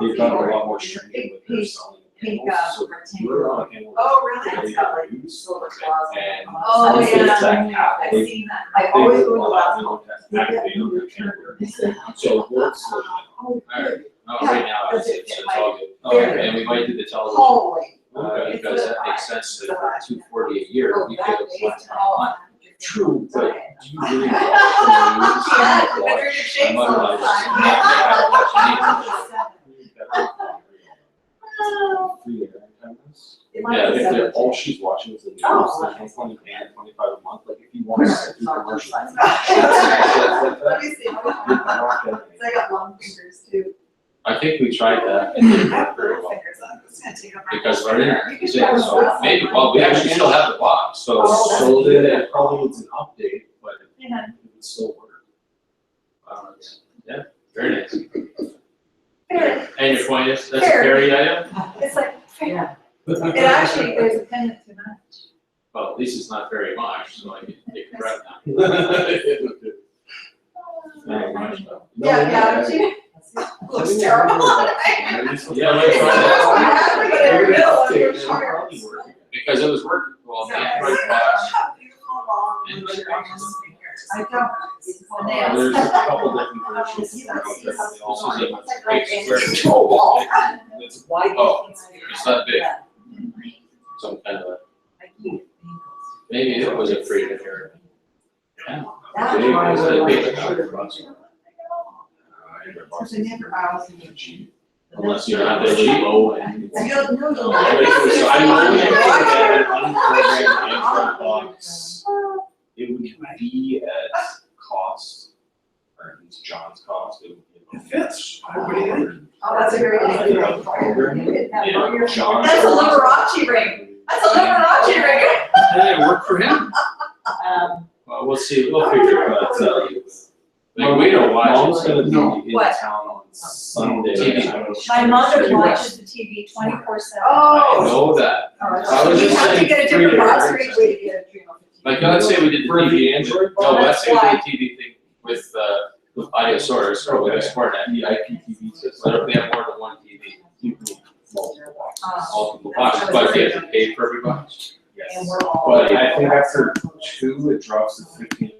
They've got a lot more stringent with their selling.
Pink,
panels, so
rectangle.
we're on panels
Oh, really?
that
It's got like
they use.
silver closet.
And-
Oh,
It's
yeah.
that half.
I've
They-
seen that. I always go to the last one.
So what's the?
Oh, good.
no, right now, it's all good.
Very
And we might do the television,
Holy.
because that makes sense, that for $240 a year, we could have left on.
True, but do you really
Yeah,
watch
but
the
they're
news?
your shakes all
Mother-in-law
the
just-
time.
Yeah,
If they're, all she's watching is the news,
Oh.
there's no point in paying 25 a month, like if you want to sit through commercials.
Let me see.
You're not gonna-
I got long fingers too.
I think we tried that, and it didn't work very well, because our internet is in, so maybe, well, we actually still have the box, so.
So then it probably needs an update, but
Yeah.
it would still work.
Yeah, very nice.
Fair.
And your point is, that's a
Fair.
FERI item?
It's like, fair. It actually, there's a pendant to that.
Well, at least it's not very much, so I can take a breath now. Very much, though.
Yeah, she looks terrible.
Yeah, let's try that. Because it was working, well, the Android box.
I don't, it's the nails.
There's a couple different versions.
You don't see how
This is a
It's like
big
right
square.
in the wall.
It's- Oh, it's not big, some kind of, maybe it was a free to hear. Yeah.
That's
Big,
why I
it's a
would
big
like to-
box.
Because I never, I was in the-
Unless you're not that cheap, oh, and.
I don't know.
So I'm only looking at an unprogrammed Android box.
It would be at cost, or at least John's cost, it would be.
It fits. What do you think?
Oh, that's a very good
Yeah.
ring.
Yeah, John.
That's a Liberace ring. That's a Liberace ring.
Hey, it worked for him.
Well, we'll see, we'll figure it out, like, we don't watch
Mom's
it.
gonna
No.
be in
What?
town on Sunday.
TV.
My mother watches the TV 24/7.
I know that. I was
You
just
have to
saying
get a different
3
box
years.
rate way to get a dream on.
Like, let's say we did the
For the
TV,
Android
no,
box?
let's say we did the TV thing with Audiosaurus or with
Okay.
SportNet.
The IPTV system.
What if we have more than one TV?
You can multiple boxes.
Multiple boxes, but you have to pay for every box?
Yes.
And we're all.
But I think after 2, it drops to 15